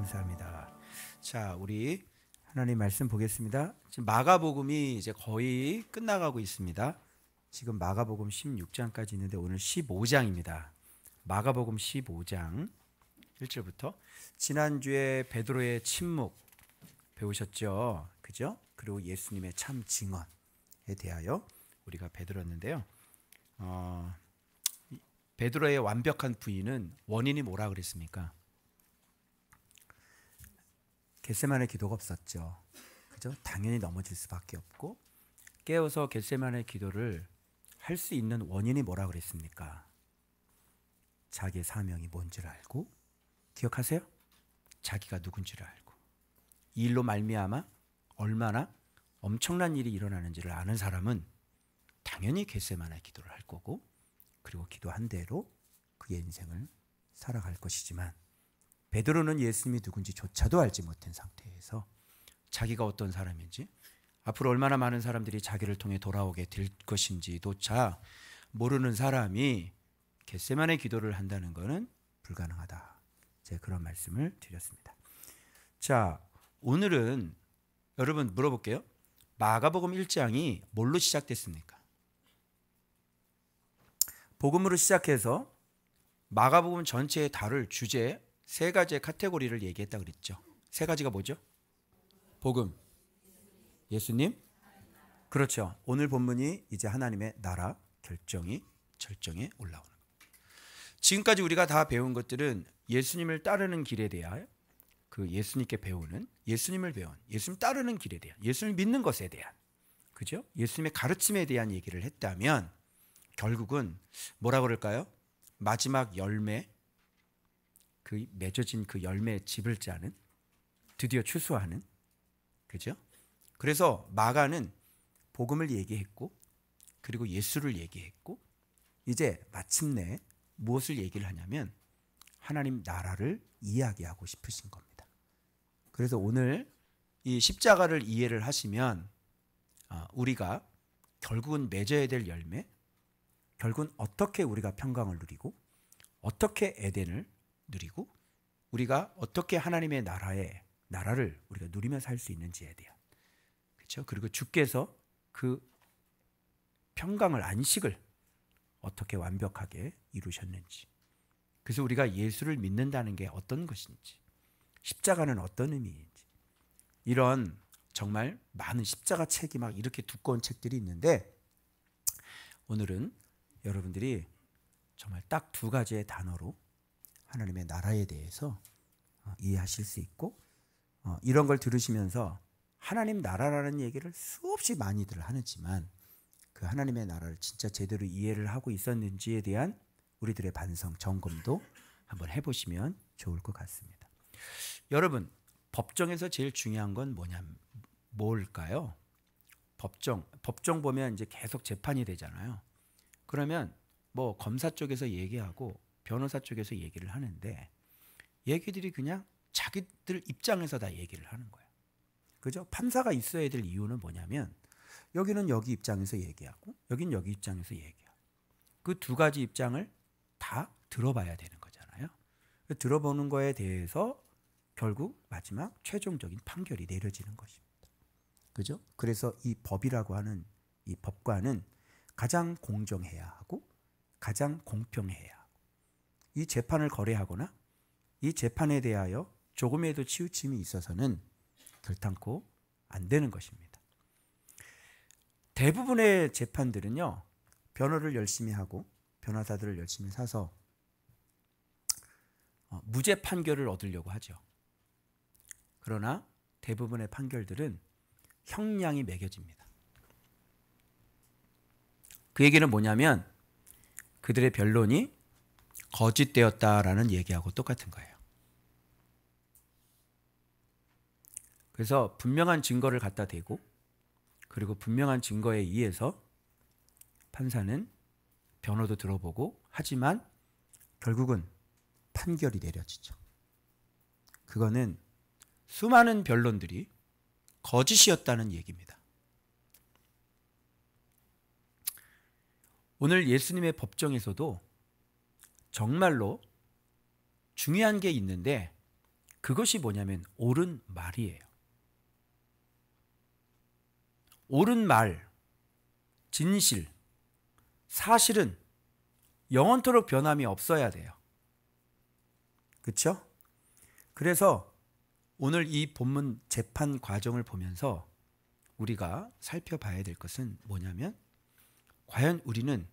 감사합니다. 자, 우리 하나님 말씀 보겠습니다. 지금 마가복음이 이제 거의 끝나가고 있습니다. 지금 마가복음 16장까지 있는데 오늘 15장입니다. 마가복음 15장 1절부터 지난주에 베드로의 침묵 배우셨죠? 그죠? 그리고 예수님의 참 증언에 대하여 우리가 배들었는데요. 베드로의 완벽한 부인은 원인이 뭐라 그랬습니까? 겟세마네 기도가 없었죠. 그죠? 당연히 넘어질 수밖에 없고 깨어서 겟세마네 기도를 할 수 있는 원인이 뭐라 그랬습니까? 자기의 사명이 뭔지를 알고, 기억하세요? 자기가 누군지를 알고, 이 일로 말미암아 얼마나 엄청난 일이 일어나는지를 아는 사람은 당연히 겟세마네 기도를 할 거고, 그리고 기도한 대로 그의 인생을 살아갈 것이지만, 베드로는 예수님이 누군지조차도 알지 못한 상태에서 자기가 어떤 사람인지, 앞으로 얼마나 많은 사람들이 자기를 통해 돌아오게 될 것인지조차 모르는 사람이 겟세마네 기도를 한다는 것은 불가능하다. 제가 그런 말씀을 드렸습니다. 자, 오늘은 여러분 물어볼게요. 마가복음 1장이 뭘로 시작됐습니까? 복음으로 시작해서 마가복음 전체에 다룰 주제 세 가지의 카테고리를 얘기했다 그랬죠. 세 가지가 뭐죠? 복음, 예수님, 그렇죠. 오늘 본문이 이제 하나님의 나라 결정이 절정에 올라오는 겁니다. 지금까지 우리가 다 배운 것들은 예수님을 따르는 길에 대하여 그 예수님께 배우는, 예수님을 배운, 예수님 따르는 길에 대한, 예수님을 믿는 것에 대한, 그죠? 예수님의 가르침에 대한 얘기를 했다면 결국은 뭐라 그럴까요? 마지막 열매, 그 맺어진 그 열매의 집을 짜는, 드디어 추수하는, 그죠? 그래서 마가는 복음을 얘기했고, 그리고 예수를 얘기했고, 이제 마침내 무엇을 얘기를 하냐면 하나님 나라를 이야기하고 싶으신 겁니다. 그래서 오늘 이 십자가를 이해를 하시면 우리가 결국은 맺어야 될 열매, 결국은 어떻게 우리가 평강을 누리고, 어떻게 에덴을 누리고, 우리가 어떻게 하나님의 나라를 우리가 누리며 살 수 있는지에 대한, 그렇죠? 그리고 주께서 그 평강을, 안식을 어떻게 완벽하게 이루셨는지, 그래서 우리가 예수를 믿는다는 게 어떤 것인지, 십자가는 어떤 의미인지, 이런 정말 많은 십자가 책이 막 이렇게 두꺼운 책들이 있는데, 오늘은 여러분들이 정말 딱 두 가지의 단어로 하나님의 나라에 대해서 이해하실 수 있고, 이런 걸 들으시면서 하나님 나라라는 얘기를 수없이 많이들 하지만 그 하나님의 나라를 진짜 제대로 이해를 하고 있었는지에 대한 우리들의 반성, 점검도 한번 해보시면 좋을 것 같습니다. 여러분, 법정에서 제일 중요한 건 뭘까요? 법정 보면 이제 계속 재판이 되잖아요. 그러면 뭐 검사 쪽에서 얘기하고 변호사 쪽에서 얘기를 하는데, 얘기들이 그냥 자기들 입장에서 다 얘기를 하는 거예요. 그죠? 판사가 있어야 될 이유는 뭐냐면, 여기는 여기 입장에서 얘기하고 여긴 여기 입장에서 얘기하고, 그 두 가지 입장을 다 들어봐야 되는 거잖아요. 들어보는 거에 대해서 결국 마지막 최종적인 판결이 내려지는 것입니다. 그죠? 그래서 이 법이라고 하는 이 법관은 가장 공정해야 하고 가장 공평해야 하고, 이 재판을 거래하거나 이 재판에 대하여 조금이라도 치우침이 있어서는 결탄코 안 되는 것입니다. 대부분의 재판들은요, 변호를 열심히 하고 변호사들을 열심히 사서 무죄 판결을 얻으려고 하죠. 그러나 대부분의 판결들은 형량이 매겨집니다. 그 얘기는 뭐냐면 그들의 변론이 거짓되었다라는 얘기하고 똑같은 거예요. 그래서 분명한 증거를 갖다 대고, 그리고 분명한 증거에 의해서 판사는 변호도 들어보고 하지만 결국은 판결이 내려지죠. 그거는 수많은 변론들이 거짓이었다는 얘기입니다. 오늘 예수님의 법정에서도 정말로 중요한 게 있는데 그것이 뭐냐면 옳은 말이에요. 옳은 말, 진실, 사실은 영원토록 변함이 없어야 돼요. 그렇죠? 그래서 오늘 이 본문 재판 과정을 보면서 우리가 살펴봐야 될 것은 뭐냐면 과연 우리는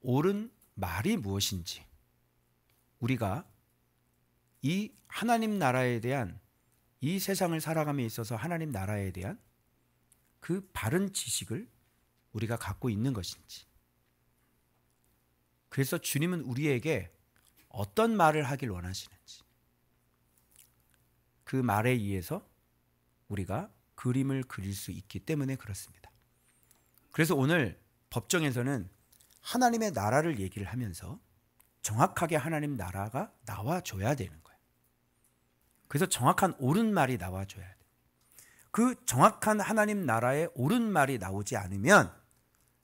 옳은 말이 무엇인지, 우리가 이 하나님 나라에 대한, 이 세상을 살아감에 있어서 하나님 나라에 대한 그 바른 지식을 우리가 갖고 있는 것인지. 그래서 주님은 우리에게 어떤 말을 하길 원하시는지, 그 말에 의해서 우리가 그림을 그릴 수 있기 때문에 그렇습니다. 그래서 오늘 법정에서는 하나님의 나라를 얘기를 하면서 정확하게 하나님 나라가 나와줘야 되는 거예요. 그래서 정확한 옳은 말이 나와줘야 돼요. 그 정확한 하나님 나라의 옳은 말이 나오지 않으면,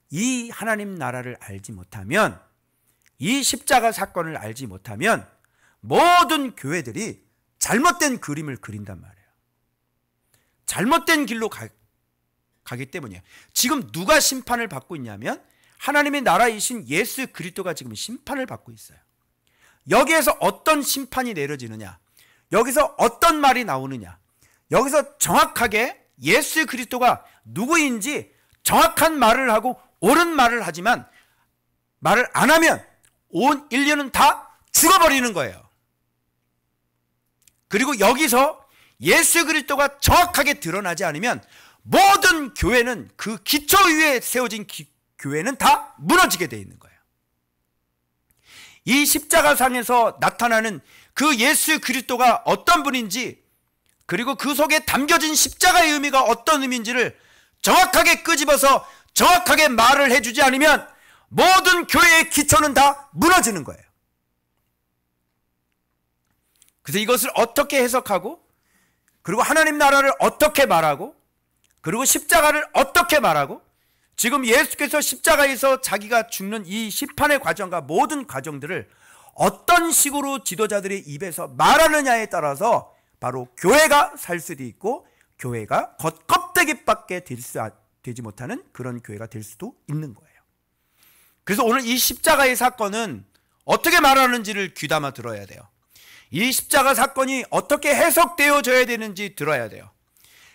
이 하나님 나라를 알지 못하면, 이 십자가 사건을 알지 못하면 모든 교회들이 잘못된 그림을 그린단 말이에요. 잘못된 길로 가기 때문이에요. 지금 누가 심판을 받고 있냐면 하나님의 나라이신 예수 그리스도가 지금 심판을 받고 있어요. 여기에서 어떤 심판이 내려지느냐, 여기서 어떤 말이 나오느냐, 여기서 정확하게 예수 그리스도가 누구인지 정확한 말을 하고 옳은 말을 하지만, 말을 안 하면 온 인류는 다 죽어버리는 거예요. 그리고 여기서 예수 그리스도가 정확하게 드러나지 않으면 모든 교회는, 그 기초 위에 세워진 교회는 다 무너지게 되어 있는 거예요. 이 십자가상에서 나타나는 그 예수 그리스도가 어떤 분인지, 그리고 그 속에 담겨진 십자가의 의미가 어떤 의미인지를 정확하게 끄집어서 정확하게 말을 해주지 않으면 모든 교회의 기초는 다 무너지는 거예요. 그래서 이것을 어떻게 해석하고, 그리고 하나님 나라를 어떻게 말하고, 그리고 십자가를 어떻게 말하고, 지금 예수께서 십자가에서 자기가 죽는 이 심판의 과정과 모든 과정들을 어떤 식으로 지도자들의 입에서 말하느냐에 따라서 바로 교회가 살 수도 있고, 교회가 겉껍데기밖에 되지 못하는 그런 교회가 될 수도 있는 거예요. 그래서 오늘 이 십자가의 사건은 어떻게 말하는지를 귀담아 들어야 돼요. 이 십자가 사건이 어떻게 해석되어져야 되는지 들어야 돼요.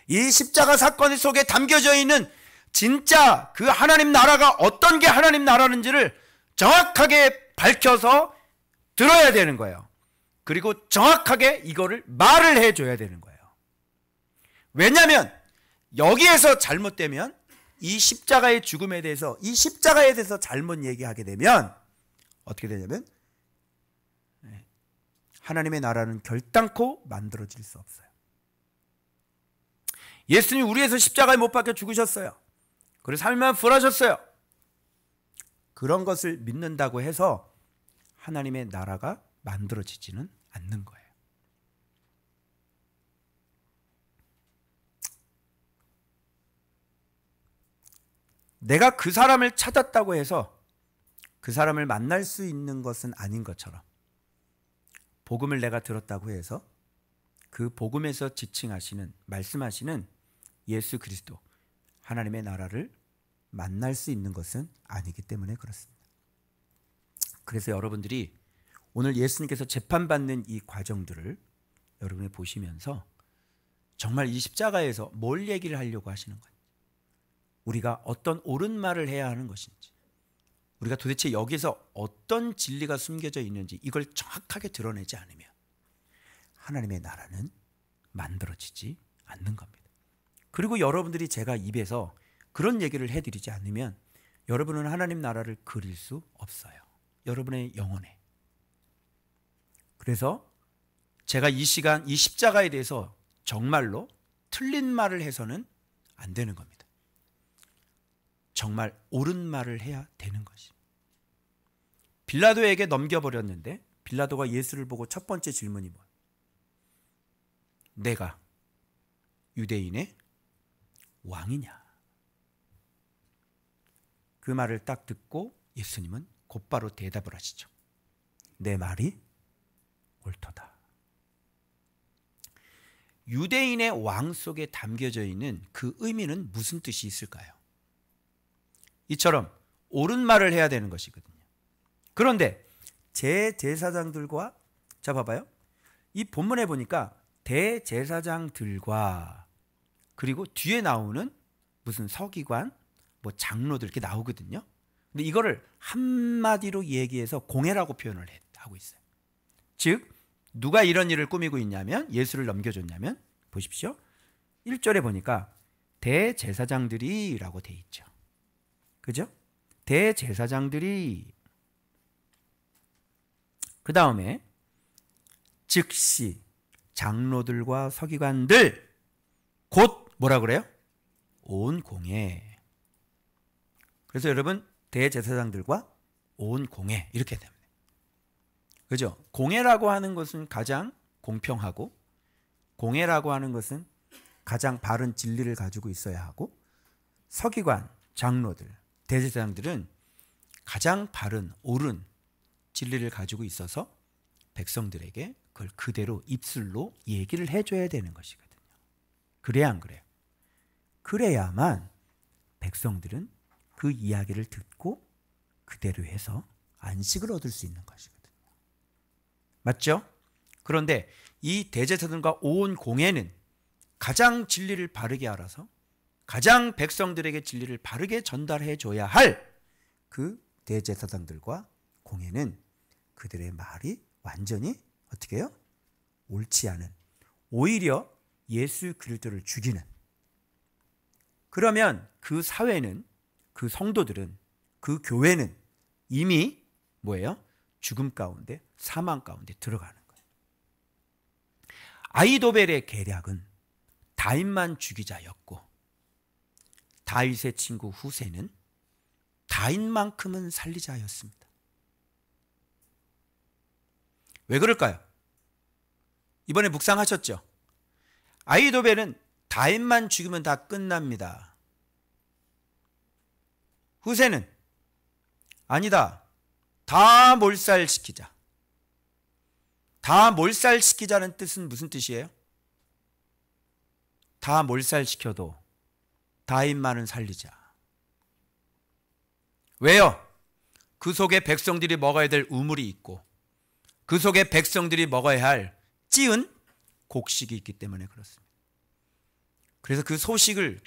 이 십자가 사건 속에 담겨져 있는 진짜 그 하나님 나라가 어떤 게 하나님 나라는지를 정확하게 밝혀서 들어야 되는 거예요. 그리고 정확하게 이거를 말을 해줘야 되는 거예요. 왜냐하면 여기에서 잘못되면 이 십자가의 죽음에 대해서, 이 십자가에 대해서 잘못 얘기하게 되면 어떻게 되냐면 하나님의 나라는 결단코 만들어질 수 없어요. 예수님이 우리에서 십자가에 못 박혀 죽으셨어요. 그래서 삶을 부활하셨어요. 그런 것을 믿는다고 해서 하나님의 나라가 만들어지지는 않는 거예요. 내가 그 사람을 찾았다고 해서 그 사람을 만날 수 있는 것은 아닌 것처럼, 복음을 내가 들었다고 해서 그 복음에서 지칭하시는, 말씀하시는 예수 그리스도, 하나님의 나라를 만날 수 있는 것은 아니기 때문에 그렇습니다. 그래서 여러분들이 오늘 예수님께서 재판받는 이 과정들을 여러분이 보시면서 정말 이 십자가에서 뭘 얘기를 하려고 하시는 건지, 우리가 어떤 옳은 말을 해야 하는 것인지, 우리가 도대체 여기서 어떤 진리가 숨겨져 있는지 이걸 정확하게 드러내지 않으면 하나님의 나라는 만들어지지 않는 겁니다. 그리고 여러분들이 제가 입에서 그런 얘기를 해드리지 않으면 여러분은 하나님 나라를 그릴 수 없어요. 여러분의 영혼에. 그래서 제가 이 시간 이 십자가에 대해서 정말로 틀린 말을 해서는 안 되는 겁니다. 정말 옳은 말을 해야 되는 것입니다. 빌라도에게 넘겨버렸는데 빌라도가 예수를 보고 첫 번째 질문이 뭐예요? 내가 유대인의 왕이냐? 그 말을 딱 듣고 예수님은 곧바로 대답을 하시죠. 내 말이 옳도다. 유대인의 왕 속에 담겨져 있는 그 의미는 무슨 뜻이 있을까요? 이처럼 옳은 말을 해야 되는 것이거든요. 그런데 대제사장들과, 자 봐봐요. 이 본문에 보니까 대제사장들과 그리고 뒤에 나오는 무슨 서기관, 뭐 장로들 이렇게 나오거든요. 근데 이거를 한마디로 얘기해서 공회라고 표현을 하고 있어요. 즉 누가 이런 일을 꾸미고 있냐면, 예수를 넘겨줬냐면, 보십시오. 1절에 보니까 대제사장들이 라고 돼 있죠. 그죠? 대제사장들이. 그 다음에 즉시 장로들과 서기관들, 곧 뭐라 그래요? 온 공회. 그래서 여러분, 대제사장들과 온 공회 이렇게 됩니다. 그죠? 공회라고 하는 것은 가장 공평하고, 공회라고 하는 것은 가장 바른 진리를 가지고 있어야 하고, 서기관, 장로들, 대제사장들은 가장 바른 옳은 진리를 가지고 있어서 백성들에게 그걸 그대로 입술로 얘기를 해줘야 되는 것이거든요. 그래야 안 그래요? 그래야만 백성들은 그 이야기를 듣고 그대로 해서 안식을 얻을 수 있는 것이거든요. 맞죠? 그런데 이 대제사장과 온 공회는 가장 진리를 바르게 알아서 가장 백성들에게 진리를 바르게 전달해 줘야 할 그 대제사장들과 공회는 그들의 말이 완전히 어떻게 해요? 옳지 않은, 오히려 예수 그리스도를 죽이는. 그러면 그 사회는, 그 성도들은, 그 교회는 이미 뭐예요? 죽음 가운데, 사망 가운데 들어가는 거예요. 아히도벨의 계략은 다윗만 죽이자였고, 다윗의 친구 후세는 다윗만큼은 살리자였습니다. 왜 그럴까요? 이번에 묵상하셨죠? 아히도벨은 다윗만 죽이면 다 끝납니다. 후세는 아니다, 다 몰살시키자. 다 몰살시키자는 뜻은 무슨 뜻이에요? 다 몰살시켜도 다윗만은 살리자. 왜요? 그 속에 백성들이 먹어야 될 우물이 있고, 그 속에 백성들이 먹어야 할 찌은 곡식이 있기 때문에 그렇습니다. 그래서 그 소식을,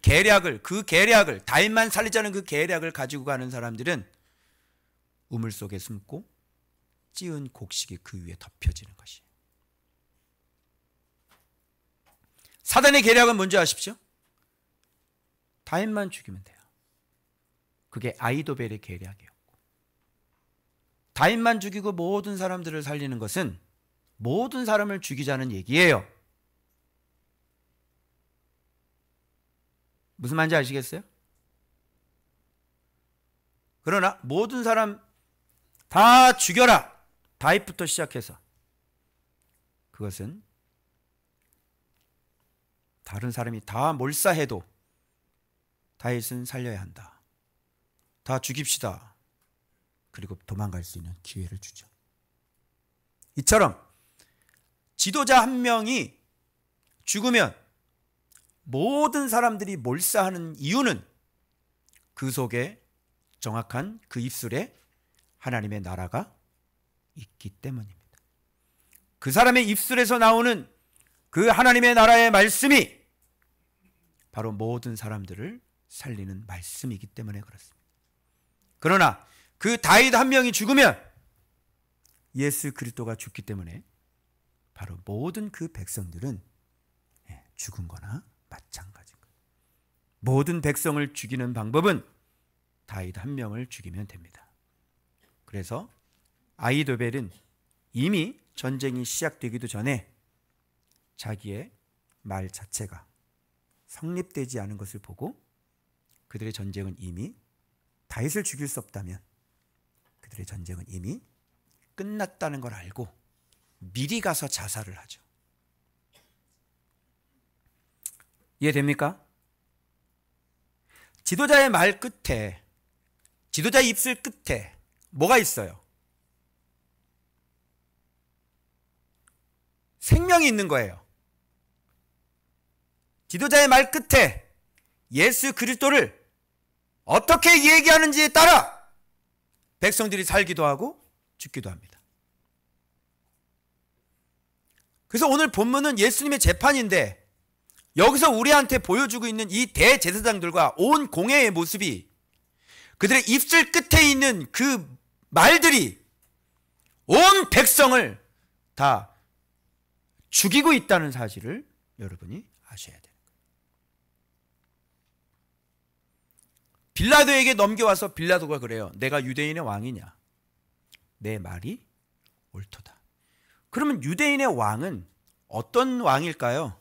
그 계략을, 다윗만 살리자는 그 계략을 가지고 가는 사람들은 우물 속에 숨고 찌은 곡식이 그 위에 덮여지는 것이에요. 사단의 계략은 뭔지 아십시오? 다윗만 죽이면 돼요. 그게 아히도벨의 계략이었고, 다윗만 죽이고 모든 사람들을 살리는 것은 모든 사람을 죽이자는 얘기예요. 무슨 말인지 아시겠어요? 그러나 모든 사람 다 죽여라, 다윗부터 시작해서, 그것은 다른 사람이 다 몰사해도 다윗은 살려야 한다. 다 죽입시다. 그리고 도망갈 수 있는 기회를 주죠. 이처럼 지도자 한 명이 죽으면 모든 사람들이 몰사하는 이유는 그 속에 정확한 그 입술에 하나님의 나라가 있기 때문입니다. 그 사람의 입술에서 나오는 그 하나님의 나라의 말씀이 바로 모든 사람들을 살리는 말씀이기 때문에 그렇습니다. 그러나 그 다윗 한 명이 죽으면 예수 그리스도가 죽기 때문에 바로 모든 그 백성들은 죽은 거나 마찬가지인 거예요. 모든 백성을 죽이는 방법은 다윗 한 명을 죽이면 됩니다. 그래서 아히도벨은 이미 전쟁이 시작되기도 전에 자기의 말 자체가 성립되지 않은 것을 보고 그들의 전쟁은 이미, 다윗을 죽일 수 없다면 그들의 전쟁은 이미 끝났다는 걸 알고 미리 가서 자살을 하죠. 이해됩니까? 지도자의 말 끝에, 지도자의 입술 끝에 뭐가 있어요? 생명이 있는 거예요. 지도자의 말 끝에 예수 그리스도를 어떻게 얘기하는지에 따라 백성들이 살기도 하고 죽기도 합니다. 그래서 오늘 본문은 예수님의 재판인데 여기서 우리한테 보여주고 있는 이 대제사장들과 온 공회의 모습이 그들의 입술 끝에 있는 그 말들이 온 백성을 다 죽이고 있다는 사실을 여러분이 아셔야 돼요. 빌라도에게 넘겨와서 빌라도가 그래요. 내가 유대인의 왕이냐? 내 말이 옳도다. 그러면 유대인의 왕은 어떤 왕일까요?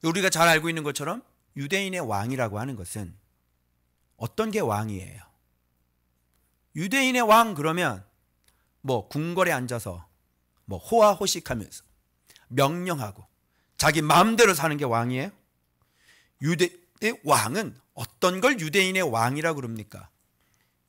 우리가 잘 알고 있는 것처럼 유대인의 왕이라고 하는 것은 어떤 게 왕이에요? 유대인의 왕 그러면 뭐 궁궐에 앉아서 뭐 호화호식하면서 명령하고 자기 마음대로 사는 게 왕이에요? 유대의 왕은 어떤 걸 유대인의 왕이라고 그럽니까?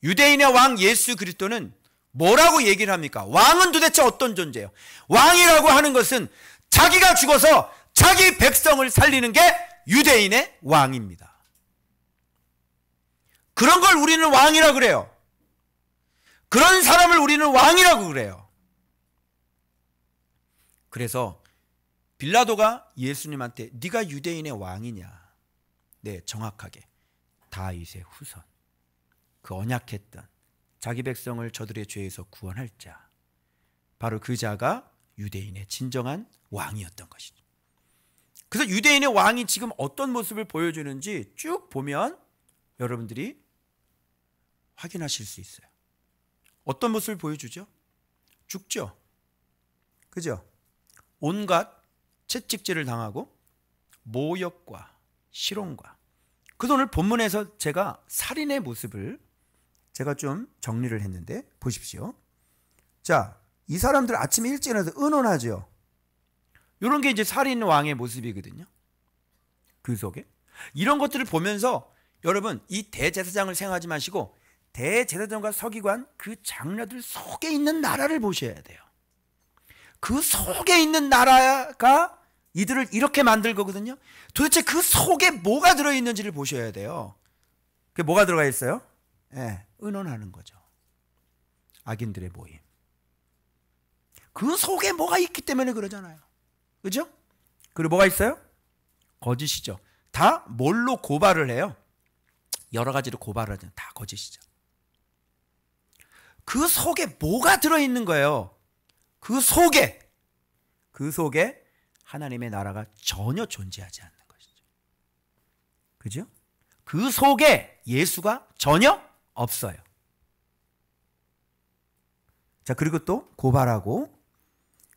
유대인의 왕 예수 그리스도는 뭐라고 얘기를 합니까? 왕은 도대체 어떤 존재예요? 왕이라고 하는 것은 자기가 죽어서 자기 백성을 살리는 게 유대인의 왕입니다. 그런 걸 우리는 왕이라고 그래요. 그런 사람을 우리는 왕이라고 그래요. 그래서 빌라도가 예수님한테 네가 유대인의 왕이냐? 네, 정확하게 다윗의 후손, 그 언약했던 자기 백성을 저들의 죄에서 구원할 자, 바로 그 자가 유대인의 진정한 왕이었던 것이죠. 그래서 유대인의 왕이 지금 어떤 모습을 보여주는지 쭉 보면 여러분들이 확인하실 수 있어요. 어떤 모습을 보여주죠? 죽죠. 그죠? 온갖 채찍질을 당하고 모욕과 실혼과, 그래서 오늘 본문에서 제가 살인의 모습을 제가 좀 정리를 했는데 보십시오. 자, 이 사람들 아침에 일찍 일어나서 의논하죠. 이런 게 이제 살인 왕의 모습이거든요. 그 속에 이런 것들을 보면서 여러분 이 대제사장을 생각하지 마시고 대제사장과 서기관 그 장녀들 속에 있는 나라를 보셔야 돼요. 그 속에 있는 나라가 이들을 이렇게 만들 거거든요. 도대체 그 속에 뭐가 들어있는지를 보셔야 돼요. 그게 뭐가 들어가 있어요? 네, 의논하는 거죠. 악인들의 모임. 그 속에 뭐가 있기 때문에 그러잖아요. 그죠? 그리고 뭐가 있어요? 거짓이죠. 다 뭘로 고발을 해요? 여러 가지로 고발을 하잖아요. 다 거짓이죠. 그 속에 뭐가 들어있는 거예요? 그 속에 하나님의 나라가 전혀 존재하지 않는 것이죠. 그죠? 그 속에 예수가 전혀 없어요. 자, 그리고 또 고발하고,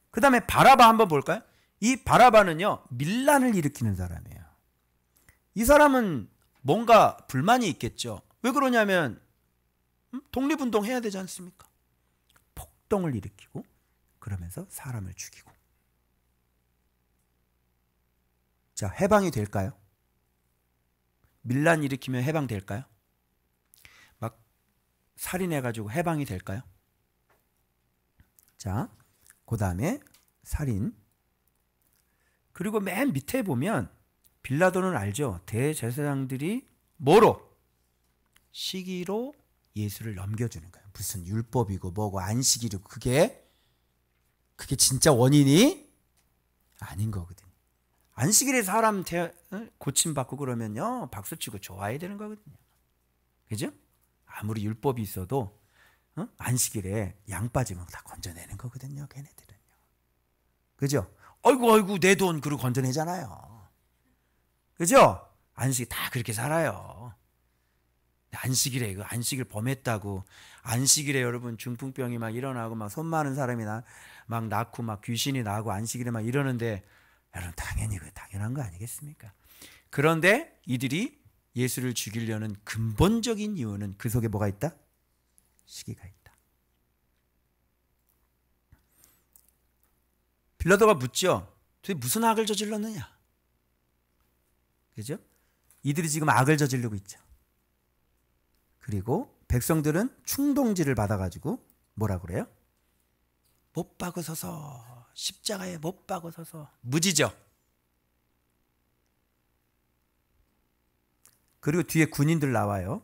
그 다음에 바라바 한번 볼까요? 이 바라바는요, 밀란을 일으키는 사람이에요. 이 사람은 뭔가 불만이 있겠죠. 왜 그러냐면 독립운동 해야 되지 않습니까? 폭동을 일으키고 그러면서 사람을 죽이고. 자, 해방이 될까요? 밀란 일으키면 해방될까요? 막 살인해가지고 해방이 될까요? 자, 그 다음에 살인. 그리고 맨 밑에 보면 빌라도는 알죠. 대제사장들이 뭐로? 시기로 예수를 넘겨주는 거예요. 무슨 율법이고 뭐고 안식일이고 그게 진짜 원인이 아닌 거거든요. 안식일에 사람 고침받고 그러면요 박수치고 좋아해야 되는 거거든요. 그죠? 아무리 율법이 있어도 안식일에 양 빠지면 다 건져내는 거거든요. 걔네들은요. 그죠? 아이고 내 돈 그러고 건져내잖아요. 그죠? 안식일 다 그렇게 살아요. 안식일에 그 안식일 범했다고 안식일에 여러분 중풍병이 막 일어나고 막 손 많은 사람이 막 낳고 막 귀신이 나고 안식일에 막 이러는데 여러분 당연히 그 당연한 거 아니겠습니까? 그런데 이들이 예수를 죽이려는 근본적인 이유는 그 속에 뭐가 있다? 시기가 있다. 빌라도가 묻죠. 도대체 무슨 악을 저질렀느냐? 그죠? 이들이 지금 악을 저지르고 있죠. 그리고 백성들은 충동질을 받아가지고 뭐라 그래요? 못 박으소서, 십자가에 못 박으소서. 무지죠. 그리고 뒤에 군인들 나와요.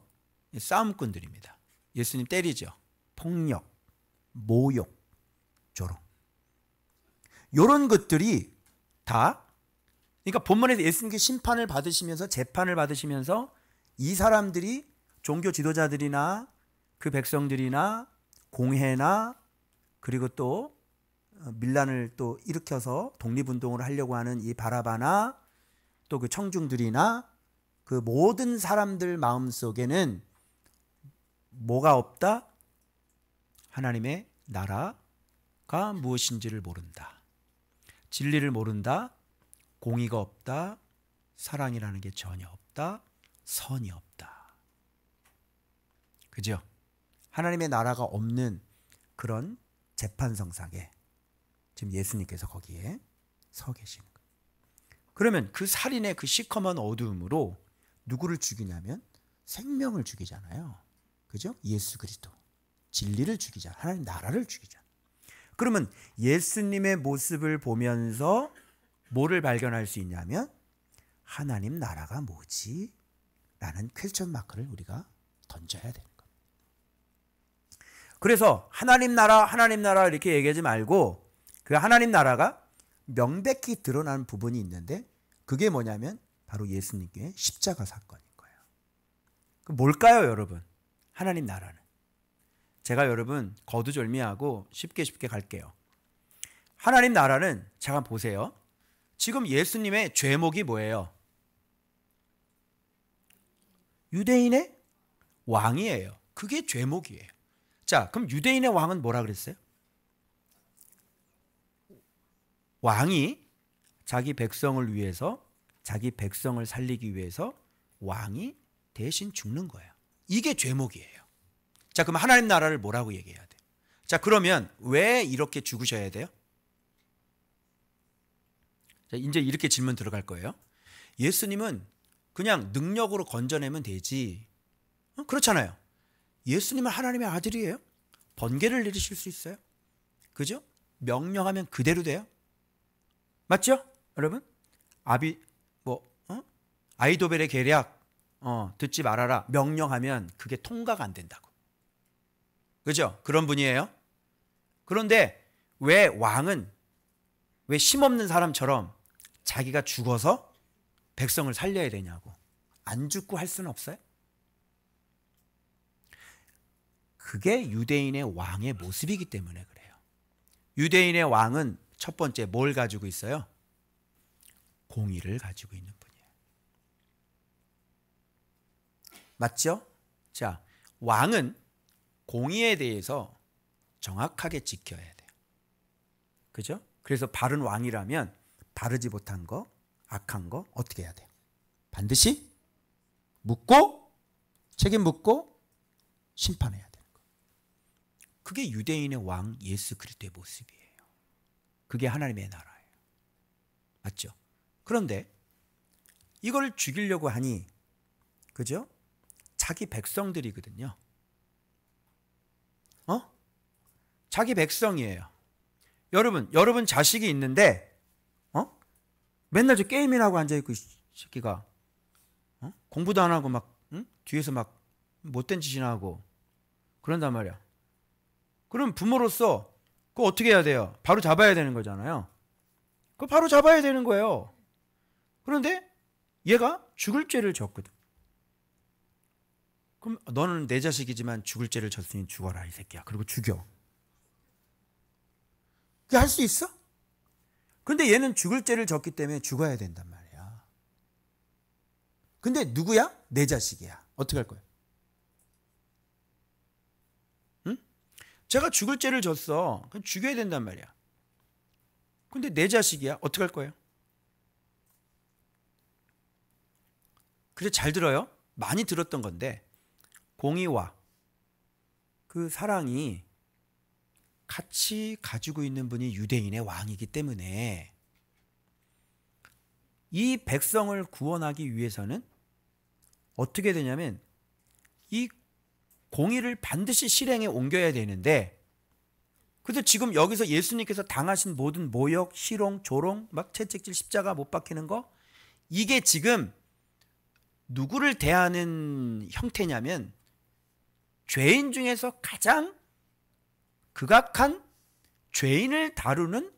싸움꾼들입니다. 예수님 때리죠. 폭력, 모욕, 조롱. 이런 것들이 다, 그러니까 본문에서 예수님께 심판을 받으시면서 재판을 받으시면서 이 사람들이 종교 지도자들이나 그 백성들이나 공회나 그리고 또 밀란을 또 일으켜서 독립운동을 하려고 하는 이 바라바나 또 그 청중들이나 그 모든 사람들 마음속에는 뭐가 없다? 하나님의 나라가 무엇인지를 모른다. 진리를 모른다. 공의가 없다. 사랑이라는 게 전혀 없다. 선이 없다. 그죠? 하나님의 나라가 없는 그런 재판정상에 지금 예수님께서 거기에 서 계시는 거예요. 그러면 그 살인의 그 시커먼 어두움으로 누구를 죽이냐면 생명을 죽이잖아요. 그죠? 예수 그리스도. 진리를 죽이자. 하나님 나라를 죽이자. 그러면 예수님의 모습을 보면서 뭐를 발견할 수 있냐면 하나님 나라가 뭐지? 라는 퀘스천 마크를 우리가 던져야 되는 거예요. 그래서 하나님 나라 이렇게 얘기하지 말고 그 하나님 나라가 명백히 드러나는 부분이 있는데 그게 뭐냐면 바로 예수님께 십자가 사건인 거예요. 그 뭘까요, 여러분? 하나님 나라는. 제가 여러분 거두절미하고 쉽게 갈게요. 하나님 나라는 잠깐 보세요. 지금 예수님의 죄목이 뭐예요? 유대인의 왕이에요. 그게 죄목이에요. 자, 그럼 유대인의 왕은 뭐라 그랬어요? 왕이 자기 백성을 위해서, 자기 백성을 살리기 위해서 왕이 대신 죽는 거예요. 이게 죄목이에요. 자, 그럼 하나님 나라를 뭐라고 얘기해야 돼요? 자, 그러면 왜 이렇게 죽으셔야 돼요? 자, 이제 이렇게 질문 들어갈 거예요. 예수님은 그냥 능력으로 건져내면 되지. 그렇잖아요. 예수님은 하나님의 아들이에요. 번개를 내리실 수 있어요. 그죠? 명령하면 그대로 돼요. 맞죠? 여러분? 아이도벨의 계략 듣지 말아라. 명령하면 그게 통과가 안 된다고. 그죠? 그런 분이에요. 그런데 왜 왕은 왜 힘없는 사람처럼 자기가 죽어서 백성을 살려야 되냐고. 안 죽고 할 수는 없어요? 그게 유대인의 왕의 모습이기 때문에 그래요. 유대인의 왕은 첫 번째 뭘 가지고 있어요? 공의를 가지고 있는 분이에요. 맞죠? 자, 왕은 공의에 대해서 정확하게 지켜야 돼요. 그죠? 그래서 바른 왕이라면 바르지 못한 거, 악한 거 어떻게 해야 돼요? 반드시 묻고 책임 묻고 심판해야 되는 거예요. 그게 유대인의 왕 예수 그리스도의 모습이에요. 그게 하나님의 나라예요. 맞죠? 그런데 이걸 죽이려고 하니, 그죠? 자기 백성들이거든요. 자기 백성이에요. 여러분 자식이 있는데 맨날 저 게임이나 하고 앉아있고 이 새끼가 공부도 안 하고 막 뒤에서 막 못된 짓이나 하고 그런단 말이야. 그럼 부모로서 그거 어떻게 해야 돼요? 바로 잡아야 되는 거잖아요. 그거 바로 잡아야 되는 거예요. 그런데 얘가 죽을 죄를 졌거든. 그럼 너는 내 자식이지만 죽을 죄를 졌으니 죽어라 이 새끼야. 그리고 죽여. 그게 할 수 있어? 근데 얘는 죽을 죄를 졌기 때문에 죽어야 된단 말이야. 근데 누구야? 내 자식이야. 어떻게 할 거야? 응? 제가 죽을 죄를 졌어. 그럼 죽여야 된단 말이야. 근데 내 자식이야. 어떻게 할 거예요? 그래, 잘 들어요. 많이 들었던 건데 공의와 그 사랑이 같이 가지고 있는 분이 유대인의 왕이기 때문에 이 백성을 구원하기 위해서는 어떻게 되냐면 이 공의를 반드시 실행에 옮겨야 되는데, 그래서 지금 여기서 예수님께서 당하신 모든 모욕, 희롱, 조롱, 막 채찍질, 십자가 못 박히는 거, 이게 지금 누구를 대하는 형태냐면 죄인 중에서 가장 극악한 죄인을 다루는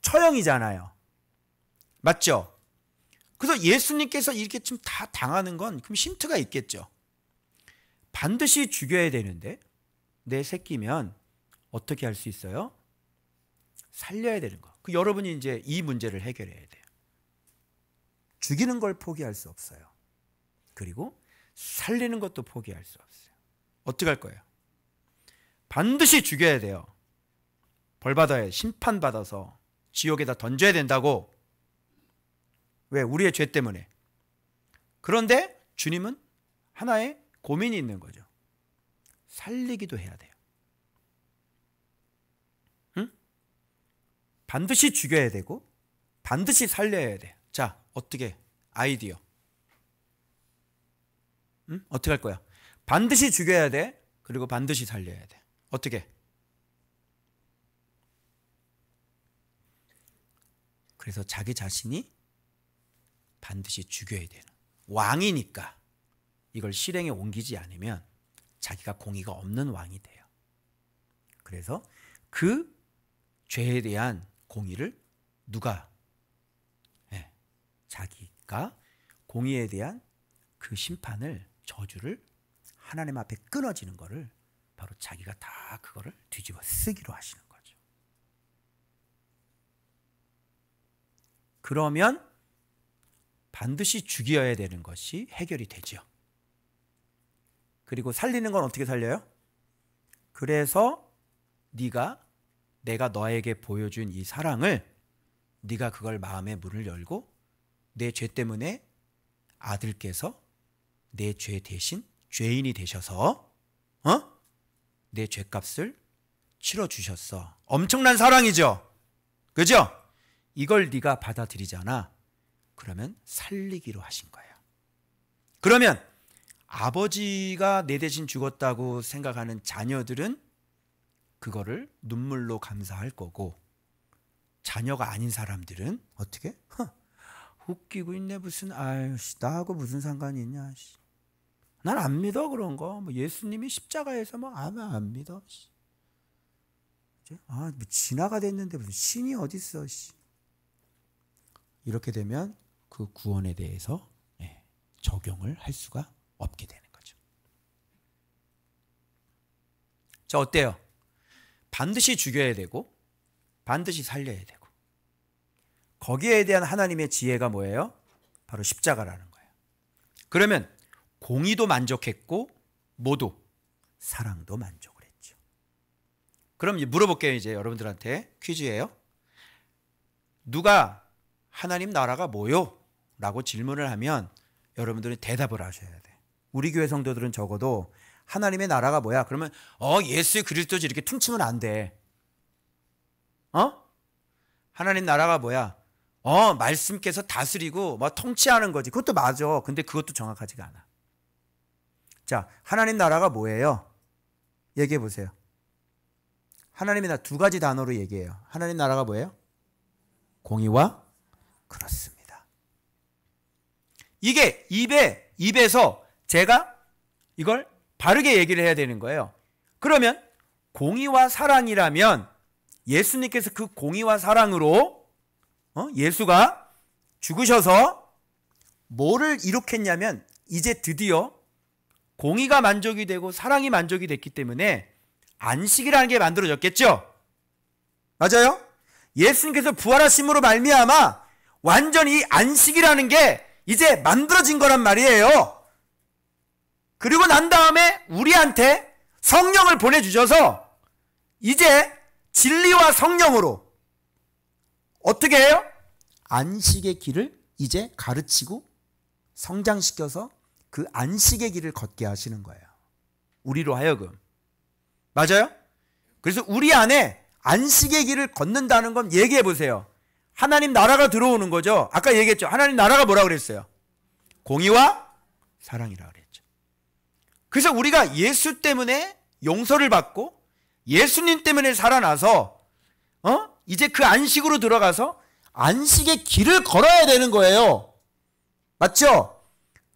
처형이잖아요. 맞죠? 그래서 예수님께서 이렇게 좀 다 당하는 건 그럼 힌트가 있겠죠. 반드시 죽여야 되는데 내 새끼면 어떻게 할 수 있어요? 살려야 되는 거. 그 여러분이 이제 이 문제를 해결해야 돼요. 죽이는 걸 포기할 수 없어요. 그리고 살리는 것도 포기할 수 없어요. 어떻게 할 거예요? 반드시 죽여야 돼요. 벌 받아야 심판받아서 지옥에다 던져야 된다고. 왜? 우리의 죄 때문에. 그런데 주님은 하나의 고민이 있는 거죠. 살리기도 해야 돼요. 응? 반드시 죽여야 되고 반드시 살려야 돼. 자, 어떻게? 아이디어. 응? 어떻게 할 거야? 반드시 죽여야 돼. 그리고 반드시 살려야 돼. 어떻게? 그래서 자기 자신이 반드시 죽여야 되는, 왕이니까 이걸 실행에 옮기지 않으면 자기가 공의가 없는 왕이 돼요. 그래서 그 죄에 대한 공의를 누가, 자기가 공의에 대한 그 심판을, 저주를 하나님 앞에 끊어지는 거를 바로 자기가 다 그거를 뒤집어 쓰기로 하시는 거죠. 그러면 반드시 죽여야 되는 것이 해결이 되죠. 그리고 살리는 건 어떻게 살려요? 그래서 내가 너에게 보여준 이 사랑을, 네가 그걸 마음의 문을 열고 내 죄 때문에 아들께서 내 죄 대신 죄인이 되셔서 내 죄값을 치러주셨어. 엄청난 사랑이죠. 그죠? 이걸 네가 받아들이잖아. 그러면 살리기로 하신 거예요. 그러면 아버지가 내 대신 죽었다고 생각하는 자녀들은 그거를 눈물로 감사할 거고, 자녀가 아닌 사람들은 어떻게? 웃기고 있네 무슨. 아유, 나하고 무슨 상관이 있냐. 난 안 믿어 그런 거. 뭐 예수님이 십자가에서 뭐 안 믿어. 뭐 진화가 됐는데 무슨 신이 어딨어. 이렇게 되면 그 구원에 대해서 적용을 할 수가 없게 되는 거죠. 자, 어때요? 반드시 죽여야 되고 반드시 살려야 되고, 거기에 대한 하나님의 지혜가 뭐예요? 바로 십자가라는 거예요. 그러면 공의도 만족했고 모두 사랑도 만족을 했죠. 그럼 물어볼게요. 이제 여러분들한테 퀴즈예요. 누가 하나님 나라가 뭐요? 라고 질문을 하면 여러분들이 대답을 하셔야 돼. 우리 교회 성도들은 적어도 하나님의 나라가 뭐야? 그러면 예수 그리스도지 이렇게 퉁치면 안 돼. 하나님 나라가 뭐야? 말씀께서 다스리고 뭐 통치하는 거지. 그것도 맞아. 근데 그것도 정확하지가 않아. 자, 하나님 나라가 뭐예요? 얘기해 보세요. 하나님의 나라 두 가지 단어로 얘기해요. 하나님 나라가 뭐예요? 공의와, 그렇습니다. 이게 입에서 제가 이걸 바르게 얘기를 해야 되는 거예요. 그러면 공의와 사랑이라면 예수님께서 그 공의와 사랑으로 예수가 죽으셔서 뭐를 이룩했냐면, 이제 드디어 공의가 만족이 되고 사랑이 만족이 됐기 때문에 안식이라는 게 만들어졌겠죠? 맞아요? 예수님께서 부활하심으로 말미암아 완전히 안식이라는 게 이제 만들어진 거란 말이에요. 그리고 난 다음에 우리한테 성령을 보내주셔서 이제 진리와 성령으로 어떻게 해요? 안식의 길을 이제 가르치고 성장시켜서 그 안식의 길을 걷게 하시는 거예요. 우리로 하여금. 맞아요? 그래서 우리 안에 안식의 길을 걷는다는 건 얘기해 보세요. 하나님 나라가 들어오는 거죠. 아까 얘기했죠. 하나님 나라가 뭐라 그랬어요? 공의와 사랑이라 그랬죠. 그래서 우리가 예수 때문에 용서를 받고 예수님 때문에 살아나서 이제 그 안식으로 들어가서 안식의 길을 걸어야 되는 거예요. 맞죠?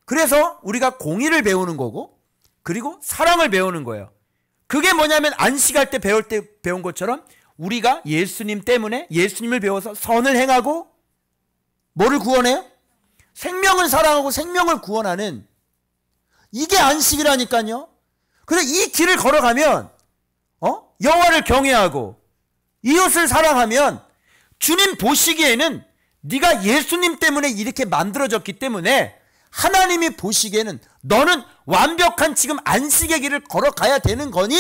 그래서 우리가 공의를 배우는 거고 그리고 사랑을 배우는 거예요. 그게 뭐냐면 안식할 때 배운 것처럼 우리가 예수님 때문에 예수님을 배워서 선을 행하고 뭐를 구원해요? 생명을 사랑하고 생명을 구원하는 이게 안식이라니까요. 그래서 이 길을 걸어가면 여호와를 경외하고 이웃을 사랑하면 주님 보시기에는 네가 예수님 때문에 이렇게 만들어졌기 때문에 하나님이 보시기에는 너는 완벽한 지금 안식의 길을 걸어가야 되는 거니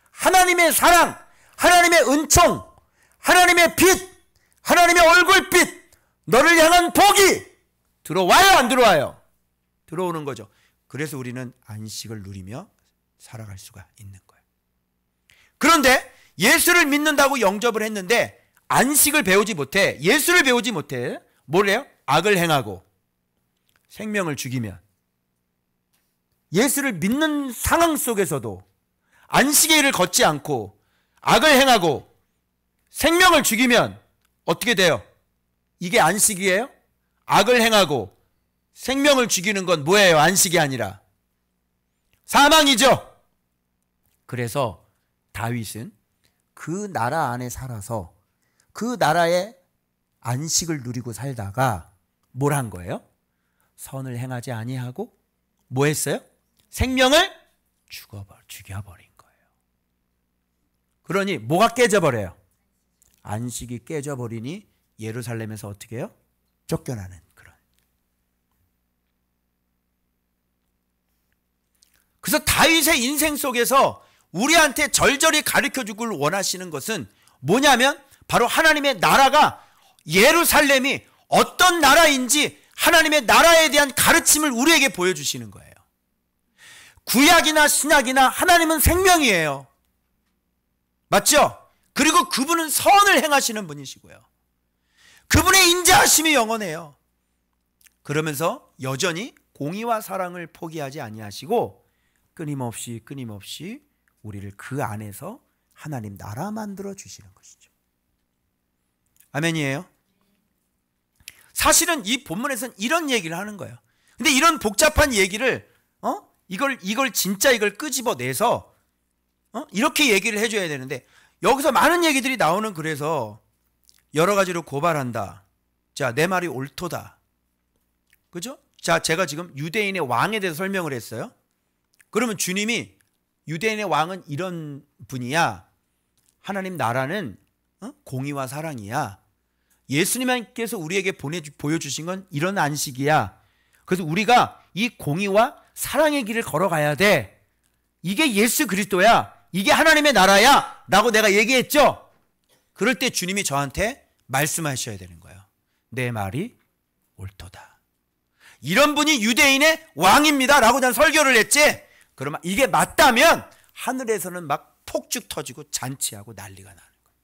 하나님의 사랑, 하나님의 은총, 하나님의 빛, 하나님의 얼굴빛, 너를 향한 복이 들어와요, 안 들어와요? 들어오는 거죠. 그래서 우리는 안식을 누리며 살아갈 수가 있는 거예요. 그런데 예수를 믿는다고 영접을 했는데 안식을 배우지 못해, 예수를 배우지 못해 뭘 해요? 악을 행하고 생명을 죽이면 예수를 믿는 상황 속에서도 안식의 일을 걷지 않고 악을 행하고 생명을 죽이면 어떻게 돼요? 이게 안식이에요? 악을 행하고 생명을 죽이는 건 뭐예요? 안식이 아니라 사망이죠. 그래서 다윗은 그 나라 안에 살아서 그 나라의 안식을 누리고 살다가 뭘 한 거예요? 선을 행하지 아니하고 뭐 했어요? 생명을 죽여버린 거예요. 그러니 뭐가 깨져버려요? 안식이 깨져버리니 예루살렘에서 어떻게 해요? 쫓겨나는 그런. 그래서 다윗의 인생 속에서 우리한테 절절히 가르쳐주길 원하시는 것은 뭐냐면 바로 하나님의 나라가 예루살렘이 어떤 나라인지 하나님의 나라에 대한 가르침을 우리에게 보여주시는 거예요. 구약이나 신약이나 하나님은 생명이에요. 맞죠? 그리고 그분은 선을 행하시는 분이시고요. 그분의 인자하심이 영원해요. 그러면서 여전히 공의와 사랑을 포기하지 아니하시고 끊임없이 우리를 그 안에서 하나님 나라 만들어 주시는 것이죠. 아멘이에요. 사실은 이 본문에서는 이런 얘기를 하는 거예요. 근데 이런 복잡한 얘기를 이걸 진짜 끄집어내서 이렇게 얘기를 해줘야 되는데 여기서 많은 얘기들이 나오는. 그래서 여러 가지로 고발한다. 자, 내 말이 옳도다. 그죠? 자, 제가 지금 유대인의 왕에 대해서 설명을 했어요. 그러면 주님이 유대인의 왕은 이런 분이야. 하나님 나라는 공의와 사랑이야. 예수님께서 우리에게 보여주신 건 이런 안식이야. 그래서 우리가 이 공의와 사랑의 길을 걸어가야 돼. 이게 예수 그리스도야. 이게 하나님의 나라야 라고 내가 얘기했죠. 그럴 때 주님이 저한테 말씀하셔야 되는 거예요. 내 말이 옳도다. 이런 분이 유대인의 왕입니다 라고 난 설교를 했지. 그러면 이게 맞다면 하늘에서는 막 폭죽 터지고 잔치하고 난리가 나는 거예요.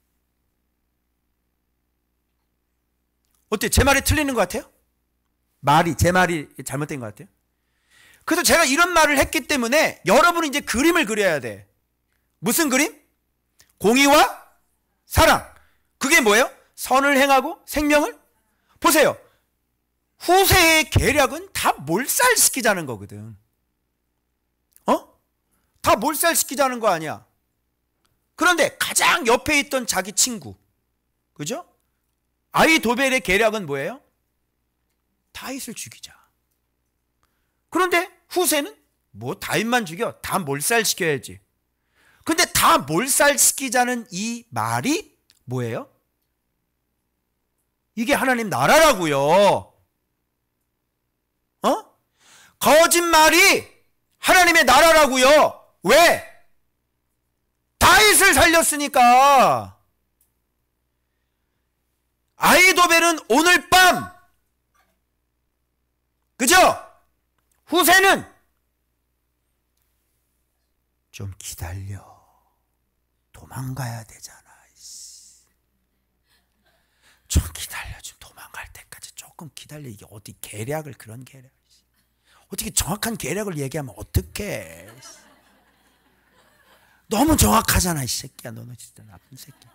어때요? 제 말이 틀리는 것 같아요? 제 말이 잘못된 것 같아요? 그래서 제가 이런 말을 했기 때문에 여러분은 이제 그림을 그려야 돼. 무슨 그림? 공의와 사랑. 그게 뭐예요? 선을 행하고 생명을? 보세요. 후세의 계략은 다 몰살시키자는 거거든. 다 몰살시키자는 거 아니야. 그런데 가장 옆에 있던 자기 친구, 그죠? 아히도벨의 계략은 뭐예요? 다윗을 죽이자. 그런데 후세는 뭐 다윗만 죽여? 다 몰살시켜야지. 근데 다 몰살시키자는 이 말이 뭐예요? 이게 하나님 나라라고요. 거짓말이 하나님의 나라라고요. 왜? 다윗을 살렸으니까. 아히도벨은 오늘 밤, 그죠? 후세는 좀 기다려. 도망가야 되잖아. 좀 기다려. 좀 도망갈 때까지 조금 기다려. 이게 어디 계략을 그런 계략. 어떻게 정확한 계략을 얘기하면 어떡해. 너무 정확하잖아 이 새끼야. 너는 진짜 나쁜 새끼야.